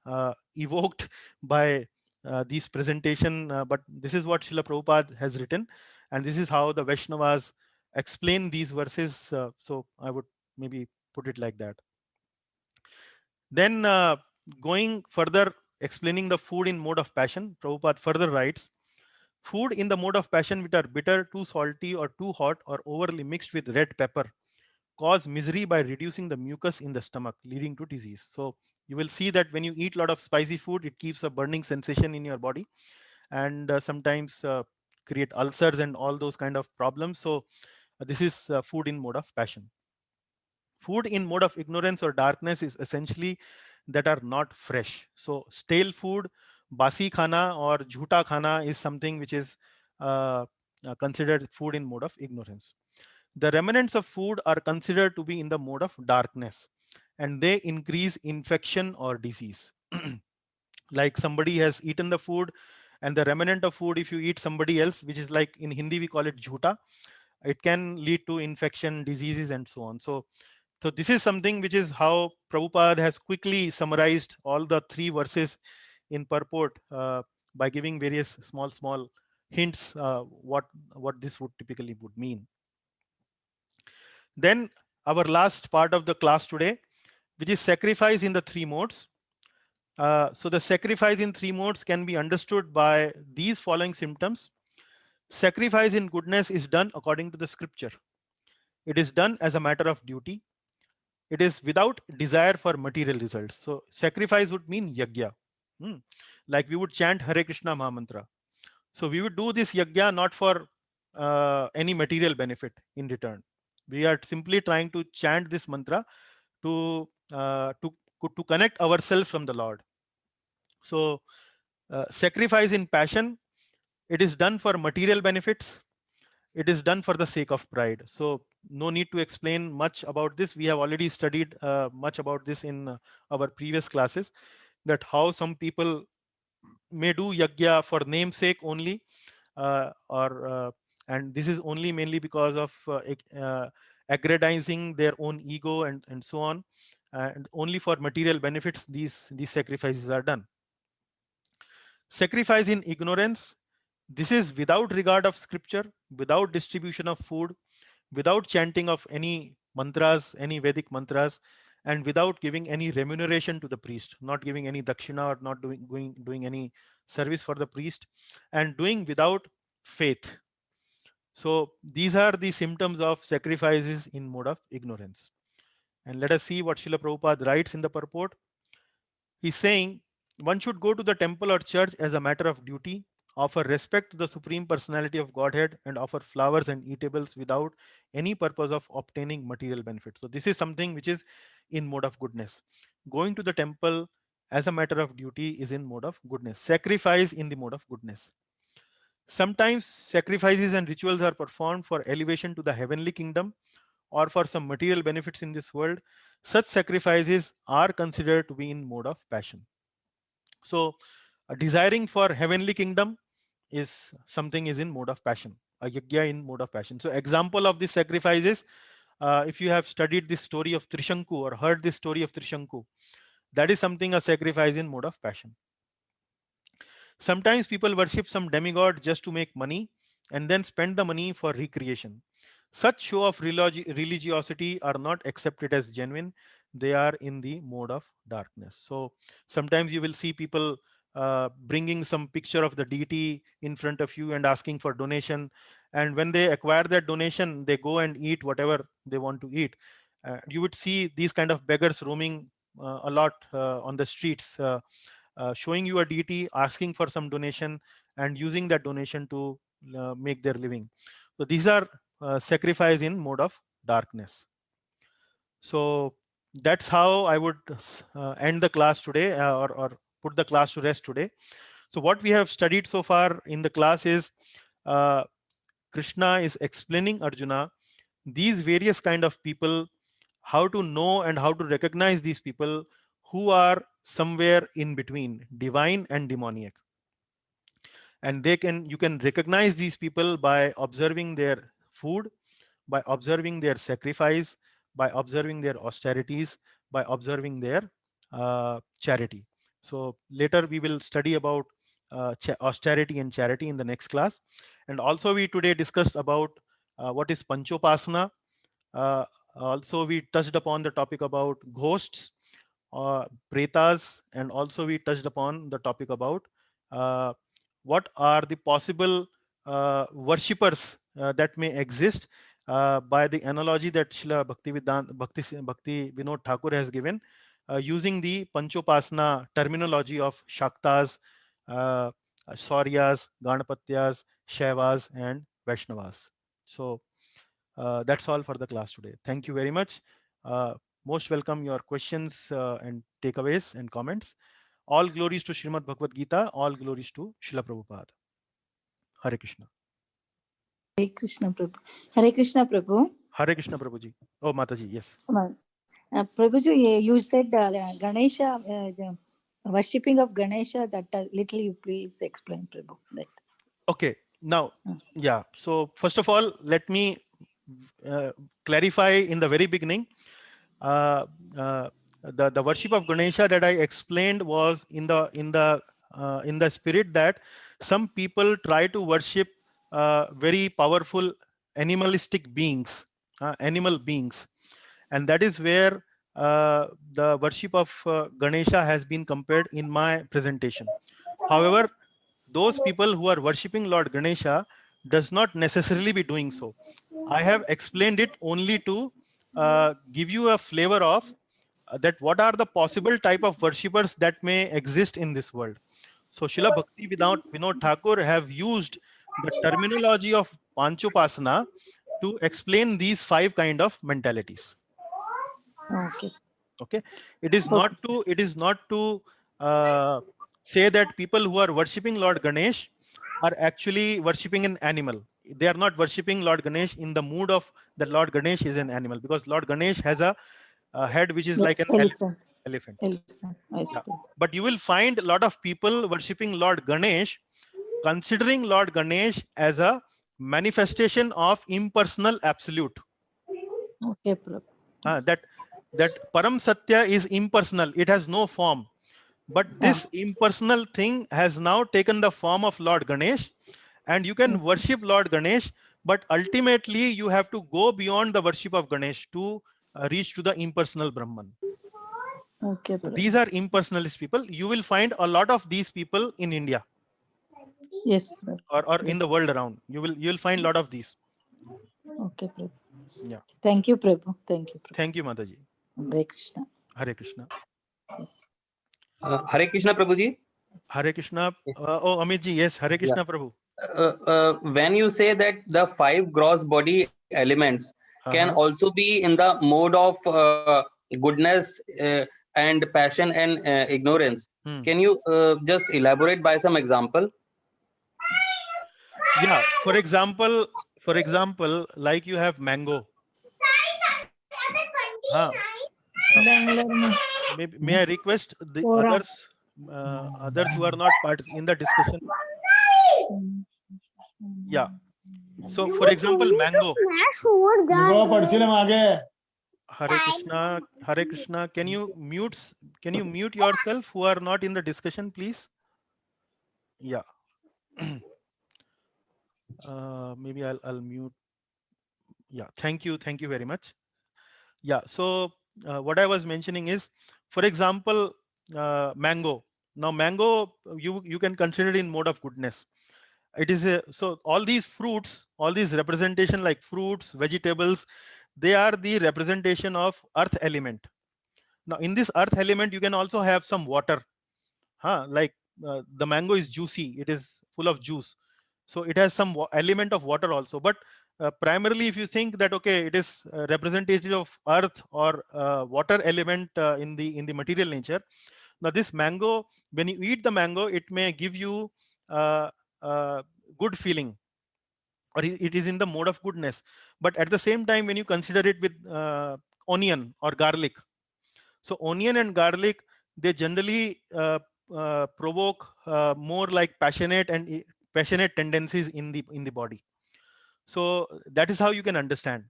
evoked by these presentation, but this is what Srila Prabhupada has written, and this is how the Vaishnavas explain these verses. So I would maybe put it like that. Then going further, explaining the food in mode of passion, Prabhupada further writes, food in the mode of passion which are bitter, too salty, or too hot, or overly mixed with red pepper cause misery by reducing the mucus in the stomach, leading to disease. So you will see that when you eat a lot of spicy food, it keeps a burning sensation in your body, and sometimes create ulcers and all those kind of problems. So this is food in mode of passion. Food in mode of ignorance or darkness is essentially that are not fresh. So stale food, basi khana or jhuta khana is something which is considered food in mode of ignorance. The remnants of food are considered to be in the mode of darkness, and they increase infection or disease. Like somebody has eaten the food, and the remnant of food, if you eat somebody else, which is like in Hindi we call it jhuta, it can lead to infection, diseases, and so on. So this is something which is how Prabhupada has quickly summarized all the three verses in purport by giving various small hints what this would typically would mean. Then our last part of the class today, which is sacrifice in the three modes. So the sacrifice in three modes can be understood by these following symptoms. Sacrifice in goodness is done according to the scripture. It is done as a matter of duty. It is without desire for material results. So sacrifice would mean yagya. Hmm. Like we would chant Hare Krishna Mahamantra. So we would do this yagya not for any material benefit in return. We are simply trying to chant this mantra to to connect ourselves from the Lord. So sacrifice in passion, it is done for material benefits. It is done for the sake of pride. So no need to explain much about this. We have already studied much about this in our previous classes, that how some people may do yagya for namesake only, or and this is only mainly because of aggrandizing their own ego and so on, and only for material benefits these sacrifices are done. Sacrifice in ignorance, this is without regard of scripture, without distribution of food, without chanting of any mantras, any Vedic mantras, and without giving any remuneration to the priest, not giving any dakshina or not doing any service for the priest, and doing without faith. So these are the symptoms of sacrifices in mode of ignorance. And let us see what Srila Prabhupada writes in the purport. He's saying one should go to the temple or church as a matter of duty, offer respect to the Supreme Personality of Godhead, and offer flowers and eatables without any purpose of obtaining material benefit. So, this is something which is in mode of goodness. Going to the temple as a matter of duty is in mode of goodness. Sacrifice in the mode of goodness. Sometimes sacrifices and rituals are performed for elevation to the heavenly kingdom or for some material benefits in this world. Such sacrifices are considered to be in mode of passion. So desiring for heavenly kingdom is something is in mode of passion, a yajna in mode of passion. So example of this sacrifices, if you have studied this story of Trishanku or heard this story of Trishanku, that is something a sacrifice in mode of passion. Sometimes people worship some demigod just to make money and then spend the money for recreation. Such show of religiosity are not accepted as genuine. They are in the mode of darkness. So sometimes you will see people bringing some picture of the deity in front of you and asking for donation. And when they acquire that donation, they go and eat whatever they want to eat. You would see these kind of beggars roaming a lot on the streets. Showing you a deity, asking for some donation, and using that donation to make their living. So these are sacrifice in mode of darkness. So that's how I would end the class today, or put the class to rest today. So what we have studied so far in the class is uh, Krishna is explaining Arjuna these various kind of people, how to know and how to recognize these people who are somewhere in between divine and demoniac. And you can recognize these people by observing their food, by observing their sacrifice, by observing their austerities, by observing their charity. So later we will study about austerity and charity in the next class. And also we today discussed about what is panchopasana. uh, Also we touched upon the topic about ghosts, pretas, and also we touched upon the topic about uh, what are the possible worshippers that may exist, by the analogy that Srila Bhakti Vinod Thakur has given, using the Panchopasana terminology of Shaktas, uh, Sauryas, Ganapatyas, Shaivas, and Vaishnavas. So that's all for the class today. Thank you very much. Most welcome your questions and takeaways and comments. All glories to Srimad Bhagavad Gita. All glories to Srila Prabhupada. Hare Krishna. Hare Krishna Prabhu. Hare Krishna Prabhu. Hare Krishna Prabhuji. Oh, Mataji, yes. Prabhuji, you said Ganesha, the worshipping of Ganesha, that little you please explain, Prabhu. That. Okay, now, yeah. So first of all, let me clarify in the very beginning. The worship of Ganesha that I explained was in the spirit that some people try to worship very powerful animalistic beings animal beings, and that is where the worship of Ganesha has been compared in my presentation. However, those people who are worshipping Lord Ganesha does not necessarily be doing so. I have explained it only to give you a flavor of that what are the possible type of worshippers that may exist in this world. So Srila Bhakti Vinod Thakur have used the terminology of Panchopasana to explain these 5 kind of mentalities. Okay. Okay, it is not to uh, say that people who are worshipping Lord Ganesh are actually worshipping an animal. They are not worshipping Lord Ganesh in the mood of that Lord Ganesh is an animal, because Lord Ganesh has a head which is like an Elephant. elephant. Elephant. I see. Yeah. But you will find a lot of people worshipping Lord Ganesh, considering Lord Ganesh as a manifestation of impersonal absolute. Okay, Prabhu. That Param Satya is impersonal, it has no form. But this impersonal thing has now taken the form of Lord Ganesh, and you can Yes. worship Lord Ganesh, but ultimately you have to go beyond the worship of Ganesh to reach to the impersonal Brahman. Okay, So Prabhu. these are impersonalist people. You will find a lot of these people in India Yes, Prabhu. or in the Yes. world around. You will find a lot of these. Okay, Prabhu. Yeah. Thank you, Prabhu. Thank you, Prabhu. Thank you, Mataji. Hare Krishna. Hare Krishna. Hare Krishna, Prabhuji. Hare Krishna. Oh, Amit ji, yes, Hare Krishna, Prabhu. When you say that the 5 gross body elements can Uh-huh. also be in the mode of goodness and passion and ignorance, can you just elaborate by some example? Yeah. For example, like you have mango. Huh. Bangalore में May I request the Quora others who are not part in the discussion? Yeah. So, for example, mango. मुगो पढ़छिले मागे Hare Krishna. Hare Krishna. Can you mute yourself who are not in the discussion, please? Yeah. Maybe I'll mute. Yeah. Thank you. Thank you very much. Yeah. So what I was mentioning is, for example, mango. Now, mango, you can consider it in mode of goodness. It is so all these fruits, all these representation like fruits, vegetables, they are the representation of earth element. Now, in this earth element, you can also have some water. Like the mango is juicy, it is full of juice, so it has some element of water also. But primarily, if you think that okay, it is representative of earth or water element in the material nature. Now, this mango, when you eat the mango, it may give you uh, good feeling, or it is in the mode of goodness. But at the same time, when you consider it with onion or garlic, so onion and garlic, they generally provoke more like passionate tendencies in the body. So that is how you can understand.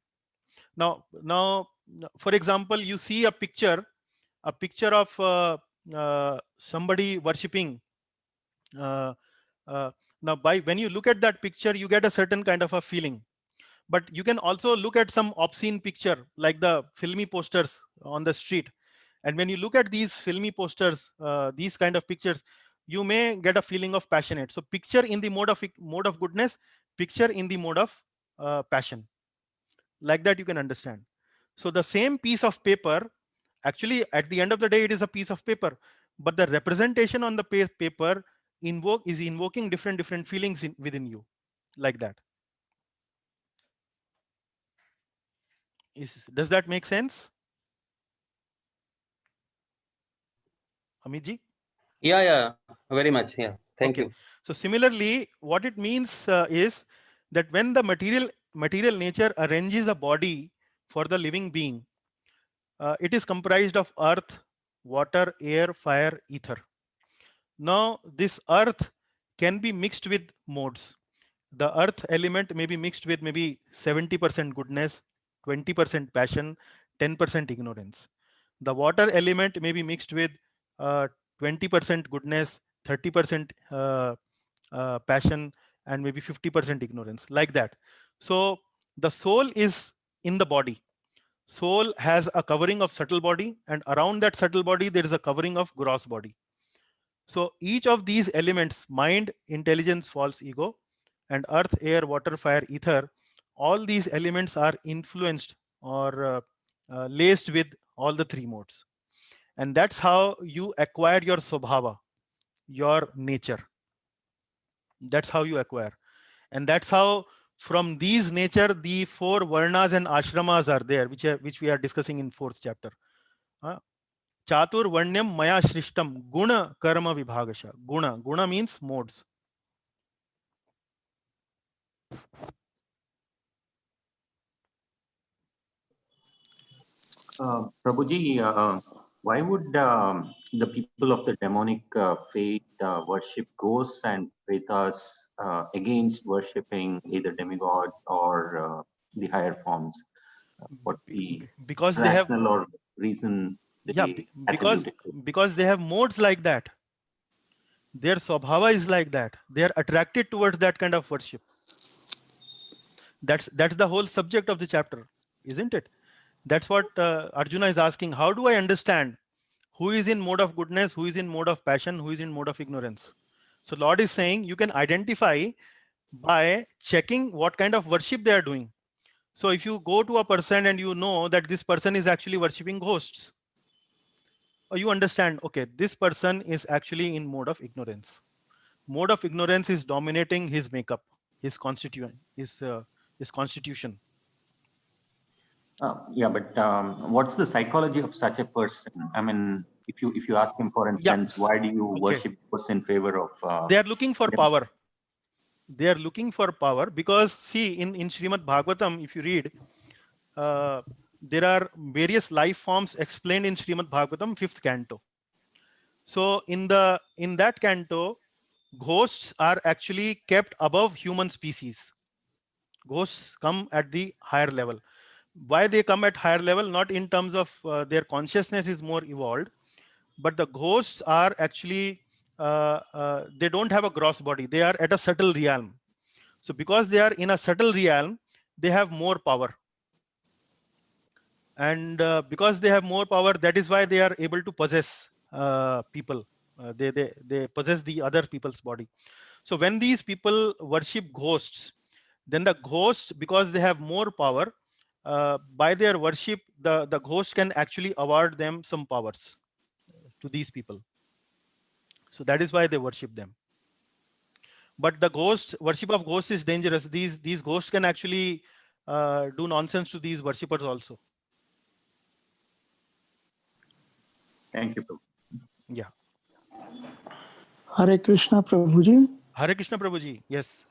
Now, for example, you see a picture of somebody worshipping. Uh, now, by when you look at that picture, you get a certain kind of a feeling. But you can also look at some obscene picture like the filmy posters on the street, and when you look at these filmy posters, these kind of pictures, you may get a feeling of passionate. So picture in the mode of goodness, picture in the mode of passion, like that you can understand. So the same piece of paper, actually at the end of the day, it is a piece of paper, but the representation on the paper is invoking different feelings within you, like that. Does that make sense, Amit ji? Yeah, very much. Yeah, thank you. Okay. So similarly, what it means is that when the material nature arranges a body for the living being, it is comprised of earth, water, air, fire, ether. Now, this earth can be mixed with modes. The earth element may be mixed with maybe 70% goodness, 20% passion, 10% ignorance. The water element may be mixed with 20% goodness, 30% passion, and maybe 50% ignorance, like that. So the soul is in the body. Soul has a covering of subtle body, and around that subtle body there is a covering of gross body. So each of these elements, mind, intelligence, false ego, and earth, air, water, fire, ether, all these elements are influenced or laced with all the three modes. And that's how you acquire your swabhava, your nature. That's how you acquire. And that's how from these nature, the four varnas and ashramas are there, which we are discussing in fourth chapter. Chatur Varnyam Maya Shrishtam Guna Karma Vibhagasha. Guna means modes. Prabhuji, why would the people of the demonic faith worship ghosts and pretas against worshipping either demigods or the higher forms? What the Because they have, rational or reason yeah, they attribute it to? because they have modes like that. Their swabhava is like that. They are attracted towards that kind of worship. That's the whole subject of the chapter, isn't it? That's what Arjuna is asking. How do I understand who is in mode of goodness, who is in mode of passion, who is in mode of ignorance? So Lord is saying you can identify by checking what kind of worship they are doing. So if you go to a person and you know that this person is actually worshipping ghosts, or you understand, okay, this person is actually in mode of ignorance. Mode of ignorance is dominating his makeup, his constituent, his constitution. Yeah, but what's the psychology of such a person? I mean, if you ask him, for Yeah. instance, why do you Okay. worship ghosts in favor of? They are looking for power. They are looking for power because see, in Srimad Bhagavatam, if you read, there are various life forms explained in Srimad Bhagavatam, 5th canto. So in that canto, ghosts are actually kept above human species. Ghosts come at the higher level. Why they come at higher level? Not in terms of their consciousness is more evolved, but the ghosts are actually they don't have a gross body. They are at a subtle realm. So because they are in a subtle realm, they have more power. And because they have more power, that is why they are able to possess people. They possess the other people's body. So when these people worship ghosts, then the ghosts, because they have more power, by their worship, the ghost can actually award them some powers to these people. So that is why they worship them. But the ghost worship of ghosts is dangerous. These ghosts can actually do nonsense to these worshippers also. Thank you, Prabhu. Yeah. Hare Krishna Prabhuji. Hare Krishna Prabhuji. Yes.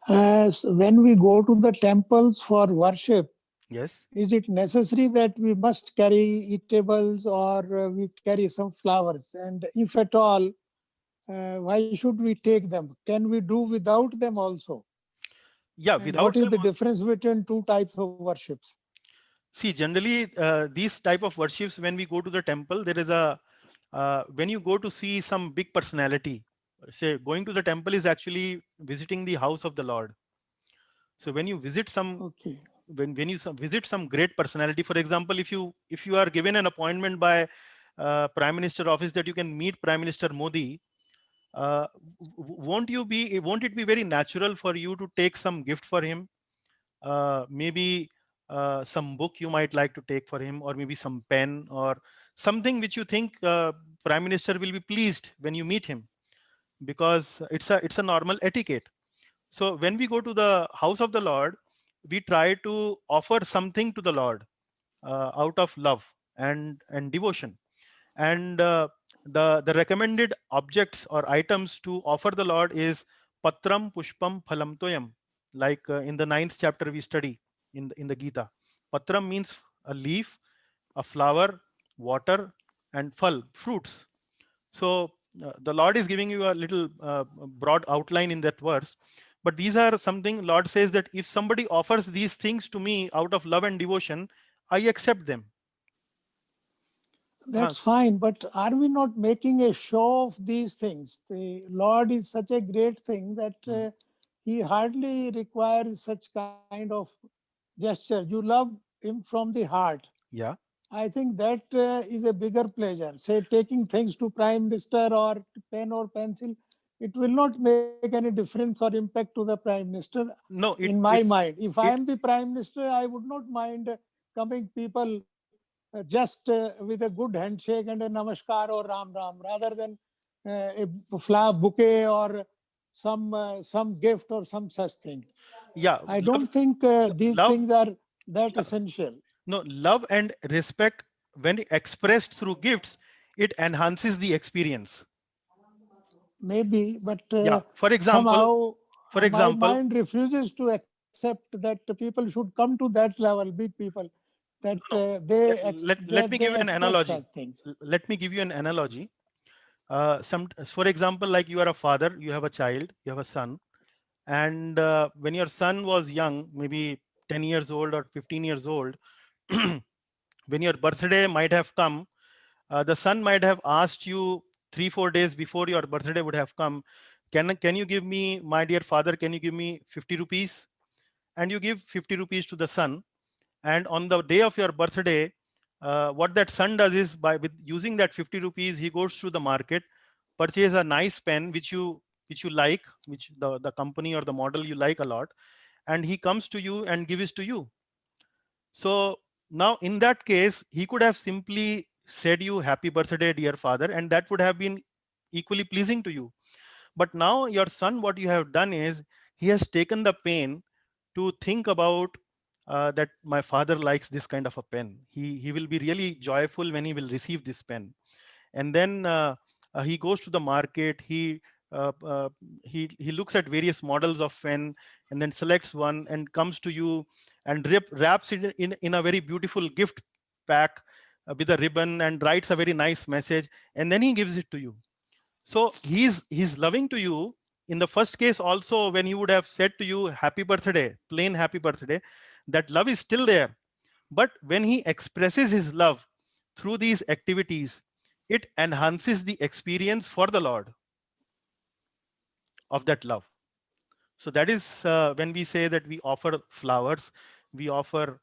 As when we go to the temples for worship, Yes. is it necessary that we must carry eatables or we carry some flowers? And if at all, why should we take them? Can we do without them also? Yeah. And Without what is them the also. difference between two types of worships? See, generally, these type of worships, when we go to the temple, there is a when you go to see some big personality, say going to the temple is actually visiting the house of the Lord. So when you visit some, Okay. when you visit some great personality, for example, if you are given an appointment by Prime Minister office that you can meet Prime Minister Modi, won't it be very natural for you to take some gift for him? Maybe some book you might like to take for him, or maybe some pen or something which you think Prime Minister will be pleased when you meet him, because it's a normal etiquette. So when we go to the house of the Lord, we try to offer something to the Lord out of love and devotion. And the recommended objects or items to offer the Lord is patram pushpam phalam toyam, like in the 9th chapter we study in the Gita. Patram means a leaf, a flower, water, and phal, fruits. So the Lord is giving you a little broad outline in that verse, but these are something Lord says that if somebody offers these things to me out of love and devotion, I accept them. That's fine, but are we not making a show of these things? The Lord is such a great thing that he hardly requires such kind of gesture. You love from the heart, Yeah. I think that is a bigger pleasure. Say taking things to Prime Minister or pen or pencil, it will not make any difference or impact to the Prime Minister. No, In my mind, if I am it the Prime Minister, I would not mind coming people just with a good handshake and a namaskar or ram ram, rather than a flower bouquet or some gift or some such thing. yeah, I don't think these love, things are that yeah, essential. no, love and respect, when expressed through gifts, it enhances the experience. Maybe, but Yeah, somehow for my example, mind refuses to accept that people should come to that level, big people, that no, let me they give you an expect such analogy. things. Let me give you an analogy. For example, like you are a father, you have a child, you have a son, and when your son was young, maybe 10 years old or 15 years old, when your birthday might have come, the son might have asked you 3 4 days before your birthday would have come, can you give me, my dear father, can you give me 50 rupees? And you give 50 rupees to the son, and on the day of your birthday, what that son does is, by with using that 50 rupees, he goes to the market, purchase a nice pen which you like, which the company or the model you like a lot, and he comes to you and gives to you. So now in that case, he could have simply said you happy birthday dear father, and that would have been equally pleasing to you. But now your son, what you have done is, he has taken the pain to think about that my father likes this kind of a pen. He will be really joyful when he will receive this pen. And then he goes to the market. Uh, uh, he looks at various models of pen, and then selects one and comes to you and wraps it in a very beautiful gift pack with a ribbon, and writes a very nice message, and then he gives it to you. So he's loving to you. In the first case also, when he would have said to you happy birthday, plain happy birthday, that love is still there. But when he expresses his love through these activities, it enhances the experience for the Lord of that love. So that is when we say that we offer flowers, we offer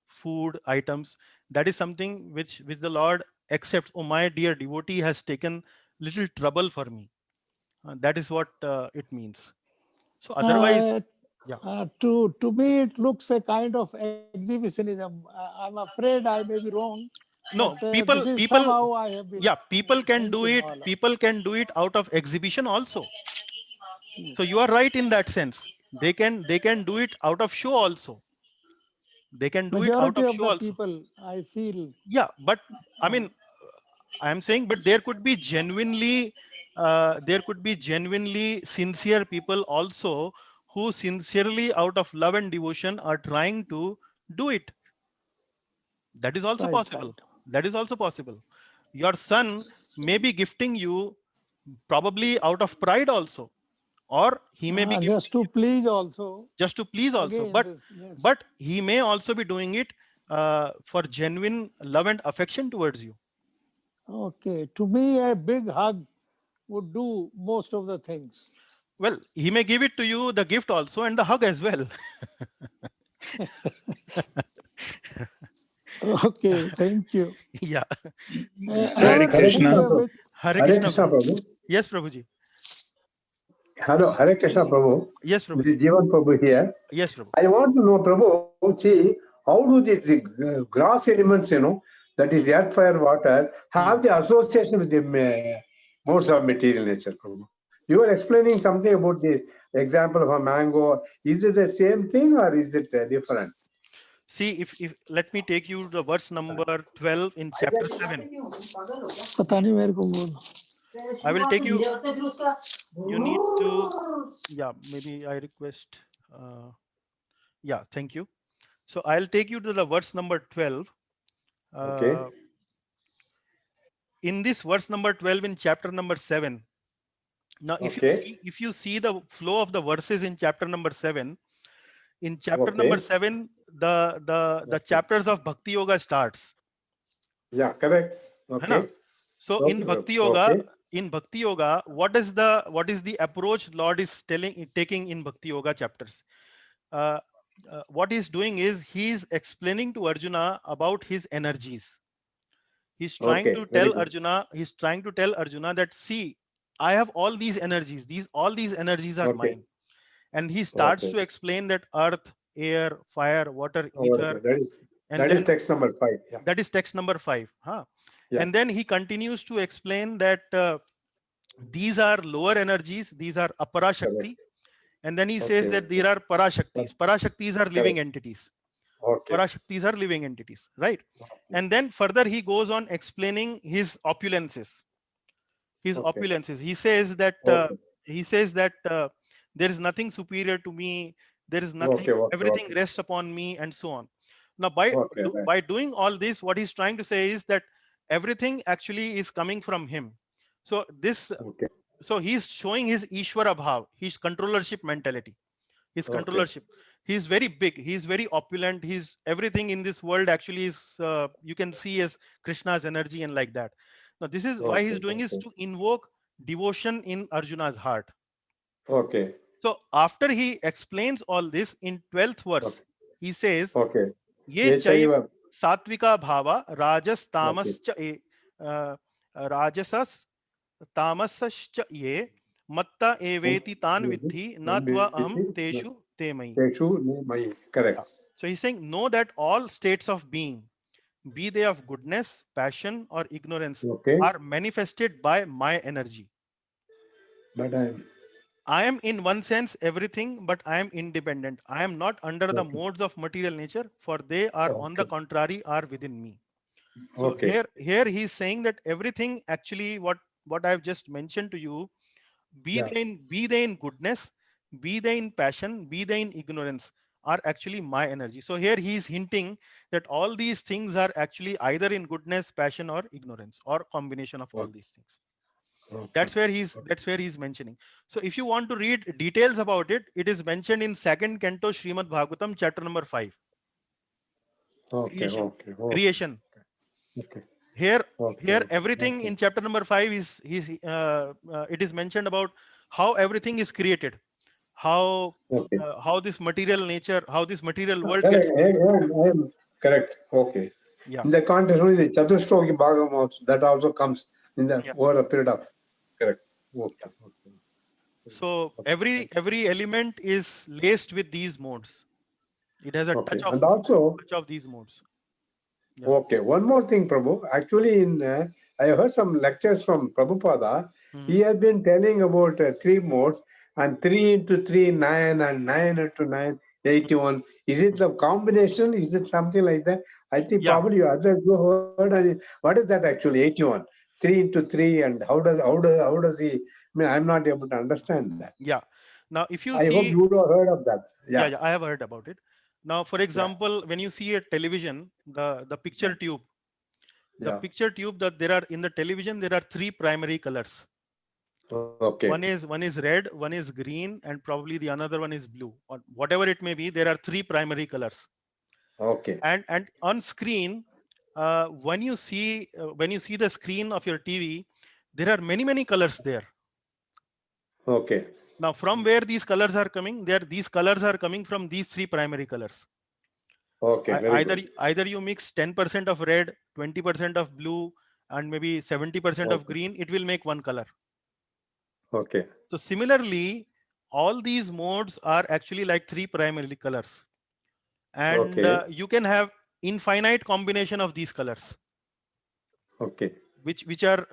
food items. That is something which the Lord accepts. Oh, my dear devotee has taken little trouble for me. That is what it means. So otherwise, Uh, yeah. to me, it looks a kind of exhibitionism. I'm afraid I may be wrong, but No, this is somehow I have been yeah, people can do thinking it. all of. People can do it out of exhibition also. So Yes. you are right in that sense. They can do it out of show also. They can do it out Majority of of show the also. people, I feel, Yeah, but I uh, mean, I am saying, but there could be genuinely sincere people also, who sincerely, out of love and devotion, are trying to do it. That is also right, right. possible. That is also possible. Your son may be gifting you probably out of pride also, or he may be Just gifting to you please also. just to please also. Again, But this, yes. but he may also be doing it for genuine love and affection towards you. Okay. To me, a big hug would do most of the things. Well, he may give it to you, the gift also, and the hug as well. Okay. Thank you. Yeah. Hare Another Hare thing Krishna. Krishna, Prabhu. which Hare Hare Krishna, Krishna, Prabhu. Prabhu. Yes, Prabhuji. Hello, Hare Krishna, Prabhu. Yes, This Prabhuji. is Jivan Prabhu here. Yes, Prabhu. I want to know, Prabhu, see, how do these grass elements, that is earth, fire, water, have the association with the modes of material nature, Prabhu? You were explaining something about the example of a mango. Is it the same thing or is it different? See, if let me take you to the verse number 12 in chapter 7. पता नहीं मेरे को बोल. I will take you. You need to. Yeah, maybe I request. Yeah, thank you. So I'll take you to the verse number 12. Okay. In this verse number 12 in chapter number 7. Now, Okay. if you see the flow of the verses in chapter number 7, in chapter number Okay. 7, the Okay. chapters of Bhakti Yoga starts. Yeah, correct. है ना? Okay. So Okay. Okay. in Bhakti Yoga, what is the approach Lord is taking in Bhakti Yoga chapters? Uh, what he's doing is he's explaining to Arjuna about his energies. He's trying Okay, to very tell good. Arjuna, he's trying to tell Arjuna that, see, I have all these energies. All these energies are Okay, mine. And he starts okay. to explain that earth, air, fire, water, Okay. ether, and That is then text number 5. Yeah. that is text number 5. Huh? Yeah. And then he continues to explain that these are lower energies, these are apara Correct. shakti. And then he says Okay. that there are parashaktis. Parashaktis are living Correct. entities. Okay. Parashaktis are living entities, right? And then further he goes on explaining his opulences. His Okay. opulences. Okay. He says that there is nothing superior to me. There is nothing. Okay. Okay. Everything Okay. rests upon me, and so on. Now, Okay. Right. by doing all this, what he's trying to say is that everything actually is coming from him. So this, Okay. so he's showing his Ishwara bhav, his controllership mentality, his Okay. controllership. He's very big. He's very opulent. He's everything in this world actually is you can see as Krishna's energy and like that. Now, this is why he's Okay. doing is Okay. to invoke devotion in Arjuna's heart. Okay. So after he explains all this in 12th verse, Okay. he says, Okay. "Ye Yes, chai Shaiva. satvika bhava rajas Okay. tamas cha rajasas tamasascha ye matta eveti tan vidhi natva aham teshu temai." Teshu Mai. Correct. Yeah. So he's saying, know that all states of being, be they of goodness, passion, or ignorance, Okay. are manifested by my energy. But I'm I am in one sense everything, but I am independent. I am not under the okay. modes of material nature, for they are on the Okay. contrary are within me. So Okay. here he's saying that everything actually what I've just mentioned to you, Yeah. be they in goodness, be they in passion, be they in ignorance, are actually my energy. So here he's hinting that all these things are actually either in goodness, passion, or ignorance, or combination of all Okay. these things. Okay. That's where he's mentioning. So if you want to read details about it, it is mentioned in second canto Srimad Bhagavatam, chapter number 5. Okay. Creation. Okay. Okay. Creation. Okay. Here, Okay. here Okay. everything Okay. in chapter number 5 is it is mentioned about how everything is created, Okay. how this material nature, how this material world Correct. gets created. Correct. Okay. Yeah. In the context only the Chatushloki Bhagam also, that also comes in the Yeah. over a period of correct. Yeah. Okay. Okay. So Okay. every element is laced with these modes. It has a Okay. And also, touch of these modes. Yeah. okay, one more thing, Prabhu. Actually, I heard some lectures from Prabhupada. Mhm. He has been telling about 3 modes and 3 into 3, 9, and 9 into 9, 81. Is it the combination? Is it something like that? I think Yeah. probably others you heard. What is that actually? 81. 3 into 3, and how does he? I mean, I'm not able to understand that. Yeah. Now, if you I hope see, you would have heard of that. yeah, Yeah. yeah, I have heard about it. Now, for example, when you see a television, the picture tube, the Yeah. picture tube that there are in the television, there are 3 primary colors. Okay. One is red, one is green, and probably the another one is blue, or whatever it may be. There are 3 primary colors. Okay. And on screen, when you see the screen of your TV, there are many colors there. Okay. Now, from where these colors are coming? These colors are coming from these 3 primary colors. Okay. Very good. Either you mix 10% of red, 20% of blue, and maybe 70% of Okay. green, it will make one color. Okay. So similarly, all these modes are actually like 3 primary colors, and Okay. you can have infinite combination of these colors, Okay. which are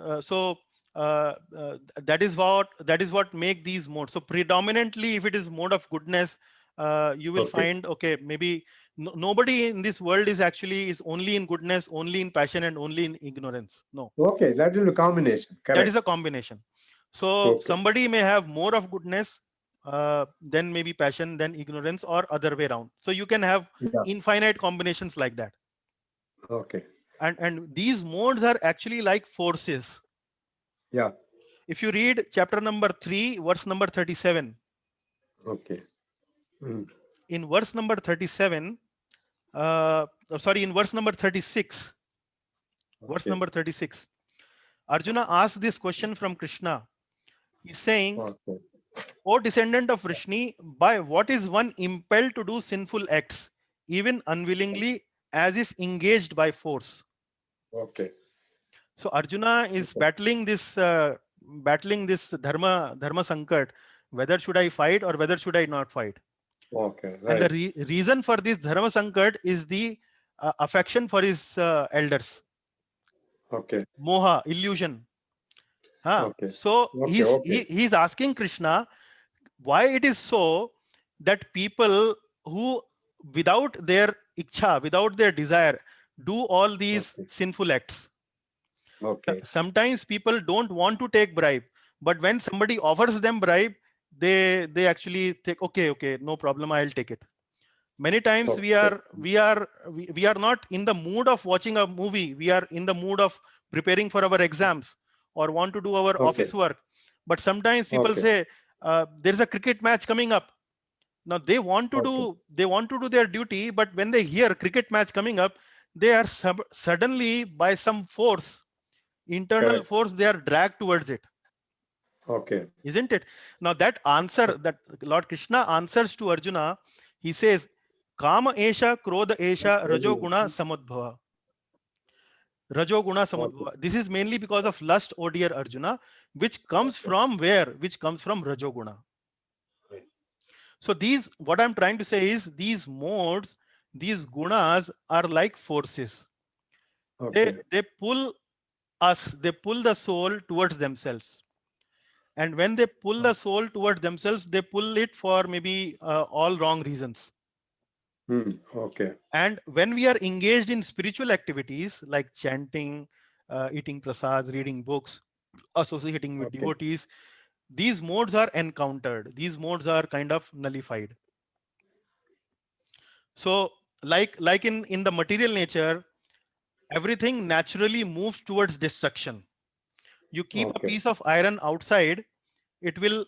that is what make these modes. So predominantly, if it is mode of goodness, you will Okay. find, okay, maybe nobody in this world is only in goodness, only in passion, and only in ignorance. No, Okay. That will be combination. that Correct. is a combination. So Okay. somebody may have more of goodness, then maybe passion, then ignorance, or other way around. So you can have Yeah. infinite combinations like that. Okay. And these modes are actually like forces. Yeah. If you read chapter number 3, verse number 37, Okay. Mm. in verse number 37, in verse number 36, verse Okay. number 36, Arjuna asked this question from Krishna. He's saying, Okay. O descendant of Vrishni, by what is one impelled to do sinful acts, even unwillingly, as if engaged by force? Okay. So Arjuna is battling this dharma sankat. Whether should I fight or whether should I not fight? Okay. And the Right. reason for this dharma sankat is the affection for his elders, Okay. moha, illusion. Huh? Okay. So Okay. Okay. he's asking Krishna why it is so that people who without their ichha, without their desire, do all these Okay. sinful acts. Okay. Sometimes people don't want to take bribe, but when somebody offers them bribe, they actually think, okay, no problem, I'll take it. Many times Okay. we are not in the mood of watching a movie. We are in the mood of preparing for our exams or want to do our Okay. office work. But sometimes people Okay. say there's a cricket match coming up. Now they want to Okay. do their duty, but when they hear cricket match coming up, they are suddenly by some force, internal Correct. force, they are dragged towards it, Okay. isn't it? Now that answer that Lord Krishna answers to Arjuna, he says, Kama esha, Krodha esha, Rajoguna samudbhava. Rajoguna Okay. samudbhava. This is mainly because of lust, O dear Arjuna, which comes from where? Which comes from Rajoguna. Right. So these, what I'm trying to say is, these modes, these gunas are like forces. Okay. They pull us, they pull the soul towards themselves. And when they pull the soul towards themselves, they pull it for maybe all wrong reasons. Okay. And when we are engaged in spiritual activities like chanting, eating prasad, reading books, associating with Okay. devotees, these modes are encountered. These modes are kind of nullified. So like in the material nature, everything naturally moves towards destruction. You keep a Okay. piece of iron outside, it will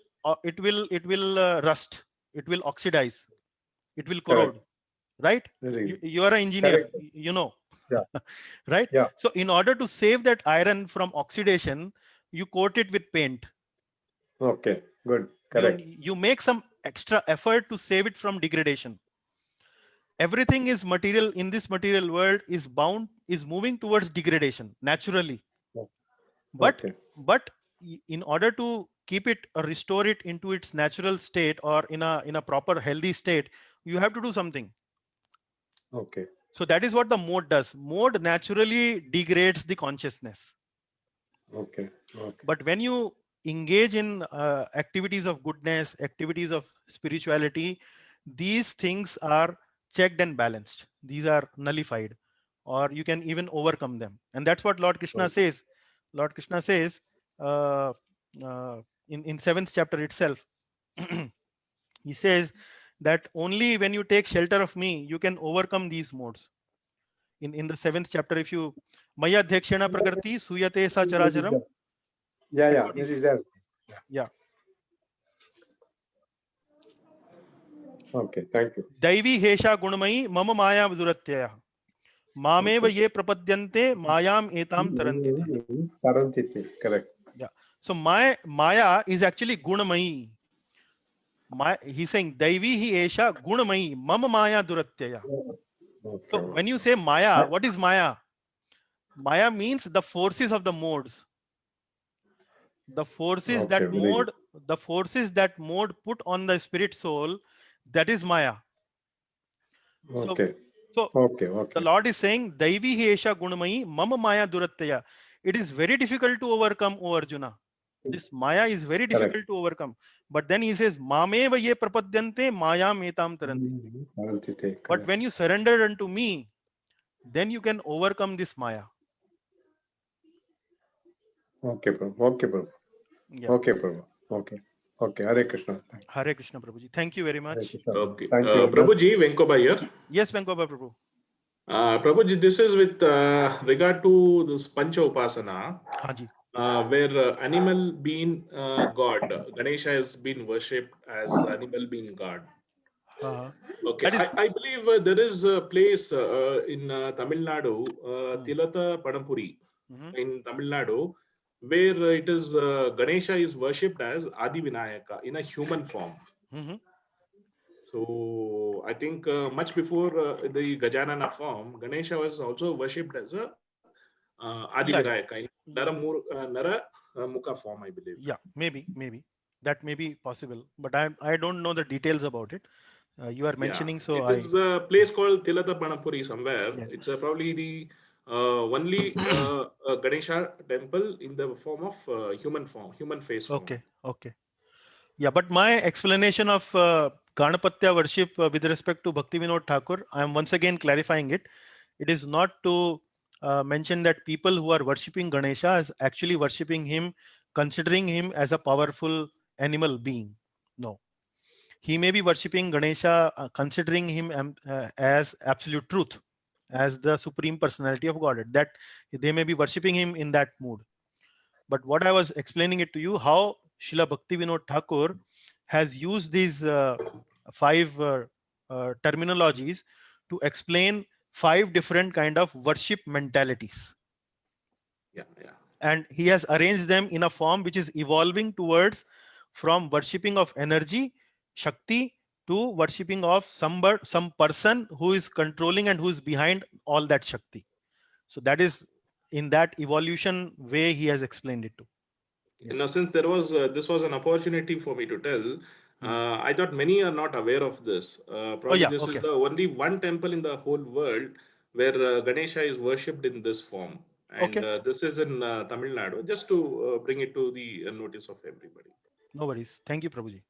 rust, it will oxidize, it will Correct. corrode, right? Very You are an engineer, correct. you know. Yeah. Right? Yeah. So in order to save that iron from oxidation, you coat it with paint. Okay. Good. Correct. You make some extra effort to save it from degradation. Everything is material in this material world is moving towards degradation naturally. But Okay. but in order to keep it or restore it into its natural state or in a proper healthy state, you have to do something. Okay. So that is what the mode does. Mode naturally degrades the consciousness. Okay. Okay. But when you engage in activities of goodness, activities of spirituality, these things are checked and balanced. These are nullified, or you can even overcome them. And that's what Lord Krishna Okay. says. Lord Krishna says uh, in 7th chapter itself, he says that only when you take shelter of me, you can overcome these modes. In the 7th chapter, if you Maya Dhekshana Prakriti Suyate Sa This is Characharam, there. Yeah. that's Yeah. what he This is says. there. Yeah. Okay. Thank you. दैवी हेषा गुणमयी मम माया दुरत्ययः मामेव Okay. ये प्रपद्यन्ते मायाम एताम तरन्ति ते. Tarantiti. Correct. Yeah. So Maya is actually gunamayi. He's saying Daivi hi esha gunamayi mama maya duratyaya. Okay. So when you say Maya, I- what is Maya? Maya means the forces of the modes. The forces Okay. that Very good. mode put on the spirit soul, that is Maya. So Okay. so Okay. the Okay. Lord is saying, Daivi Hesha Gunamayi Mama Maya Durattaya. It is very difficult to overcome, O Arjuna. This Maya is very Correct. difficult to overcome. But then he says, Mameva ye prapadyante Maya metam taranti. Tarantiti. But Correct. when you surrender unto me, then you can overcome this Maya. Okay, bro. Okay, bro. Yeah. Okay, bro. Okay. Okay. Hare Krishna. Hare Krishna Prabhuji. Thank you very Hare much. Krishna. Okay. Thank you very much. Prabhuji, Venkoba here. Yes, Venkoba Prabhu. Prabhuji, this is with regard to this Pancha Upasana, Haji. where animal being God, Ganesha has been worshipped as animal being God. Okay, That is I believe there is a place in Tamil Nadu, Tilata Padampuri, Mhm. in Tamil Nadu. where it is Ganesha is worshipped as Adi Vinayaka in a human form. Mhm. So I think much before the Gajanana form, Ganesha was also worshipped as a Adi Yeah, yeah. Vinayaka in Nara Mukha form, I believe. Yeah, maybe that may be possible, but I don't know the details about it. You are Yeah, mentioning, so it I is a place called Tilata Banapuri somewhere. yeah. It's probably the only Ganesha temple in the form of human face form. Okay, okay. Yeah, but my explanation of Ganapatya worship with respect to Bhakti Vinod Thakur, I am once again clarifying it. It is not to mention that people who are worshipping Ganesha is actually worshipping him, considering him as a powerful animal being. No, he may be worshipping Ganesha, considering him as absolute truth, as the supreme personality of Godhead. That they may be worshipping him in that mood. But what I was explaining it to you, how Srila Bhakti Vinod Thakur has used these five terminologies to explain five different kind of worship mentalities, Yeah, yeah. and he has arranged them in a form which is evolving towards from worshipping of energy, Shakti, to worshipping of some person who is controlling and who is behind all that Shakti. So that is in that evolution way he has explained it to. Yeah. In a sense, there was this was an opportunity for me to tell. Hmm. I thought many are not aware of this. Oh Probably yeah, this is okay. the only one temple in the whole world where Ganesha is worshipped in this form, and Okay, this is in Tamil Nadu. Just to bring it to the notice of everybody. no worries. Thank you, Prabhuji.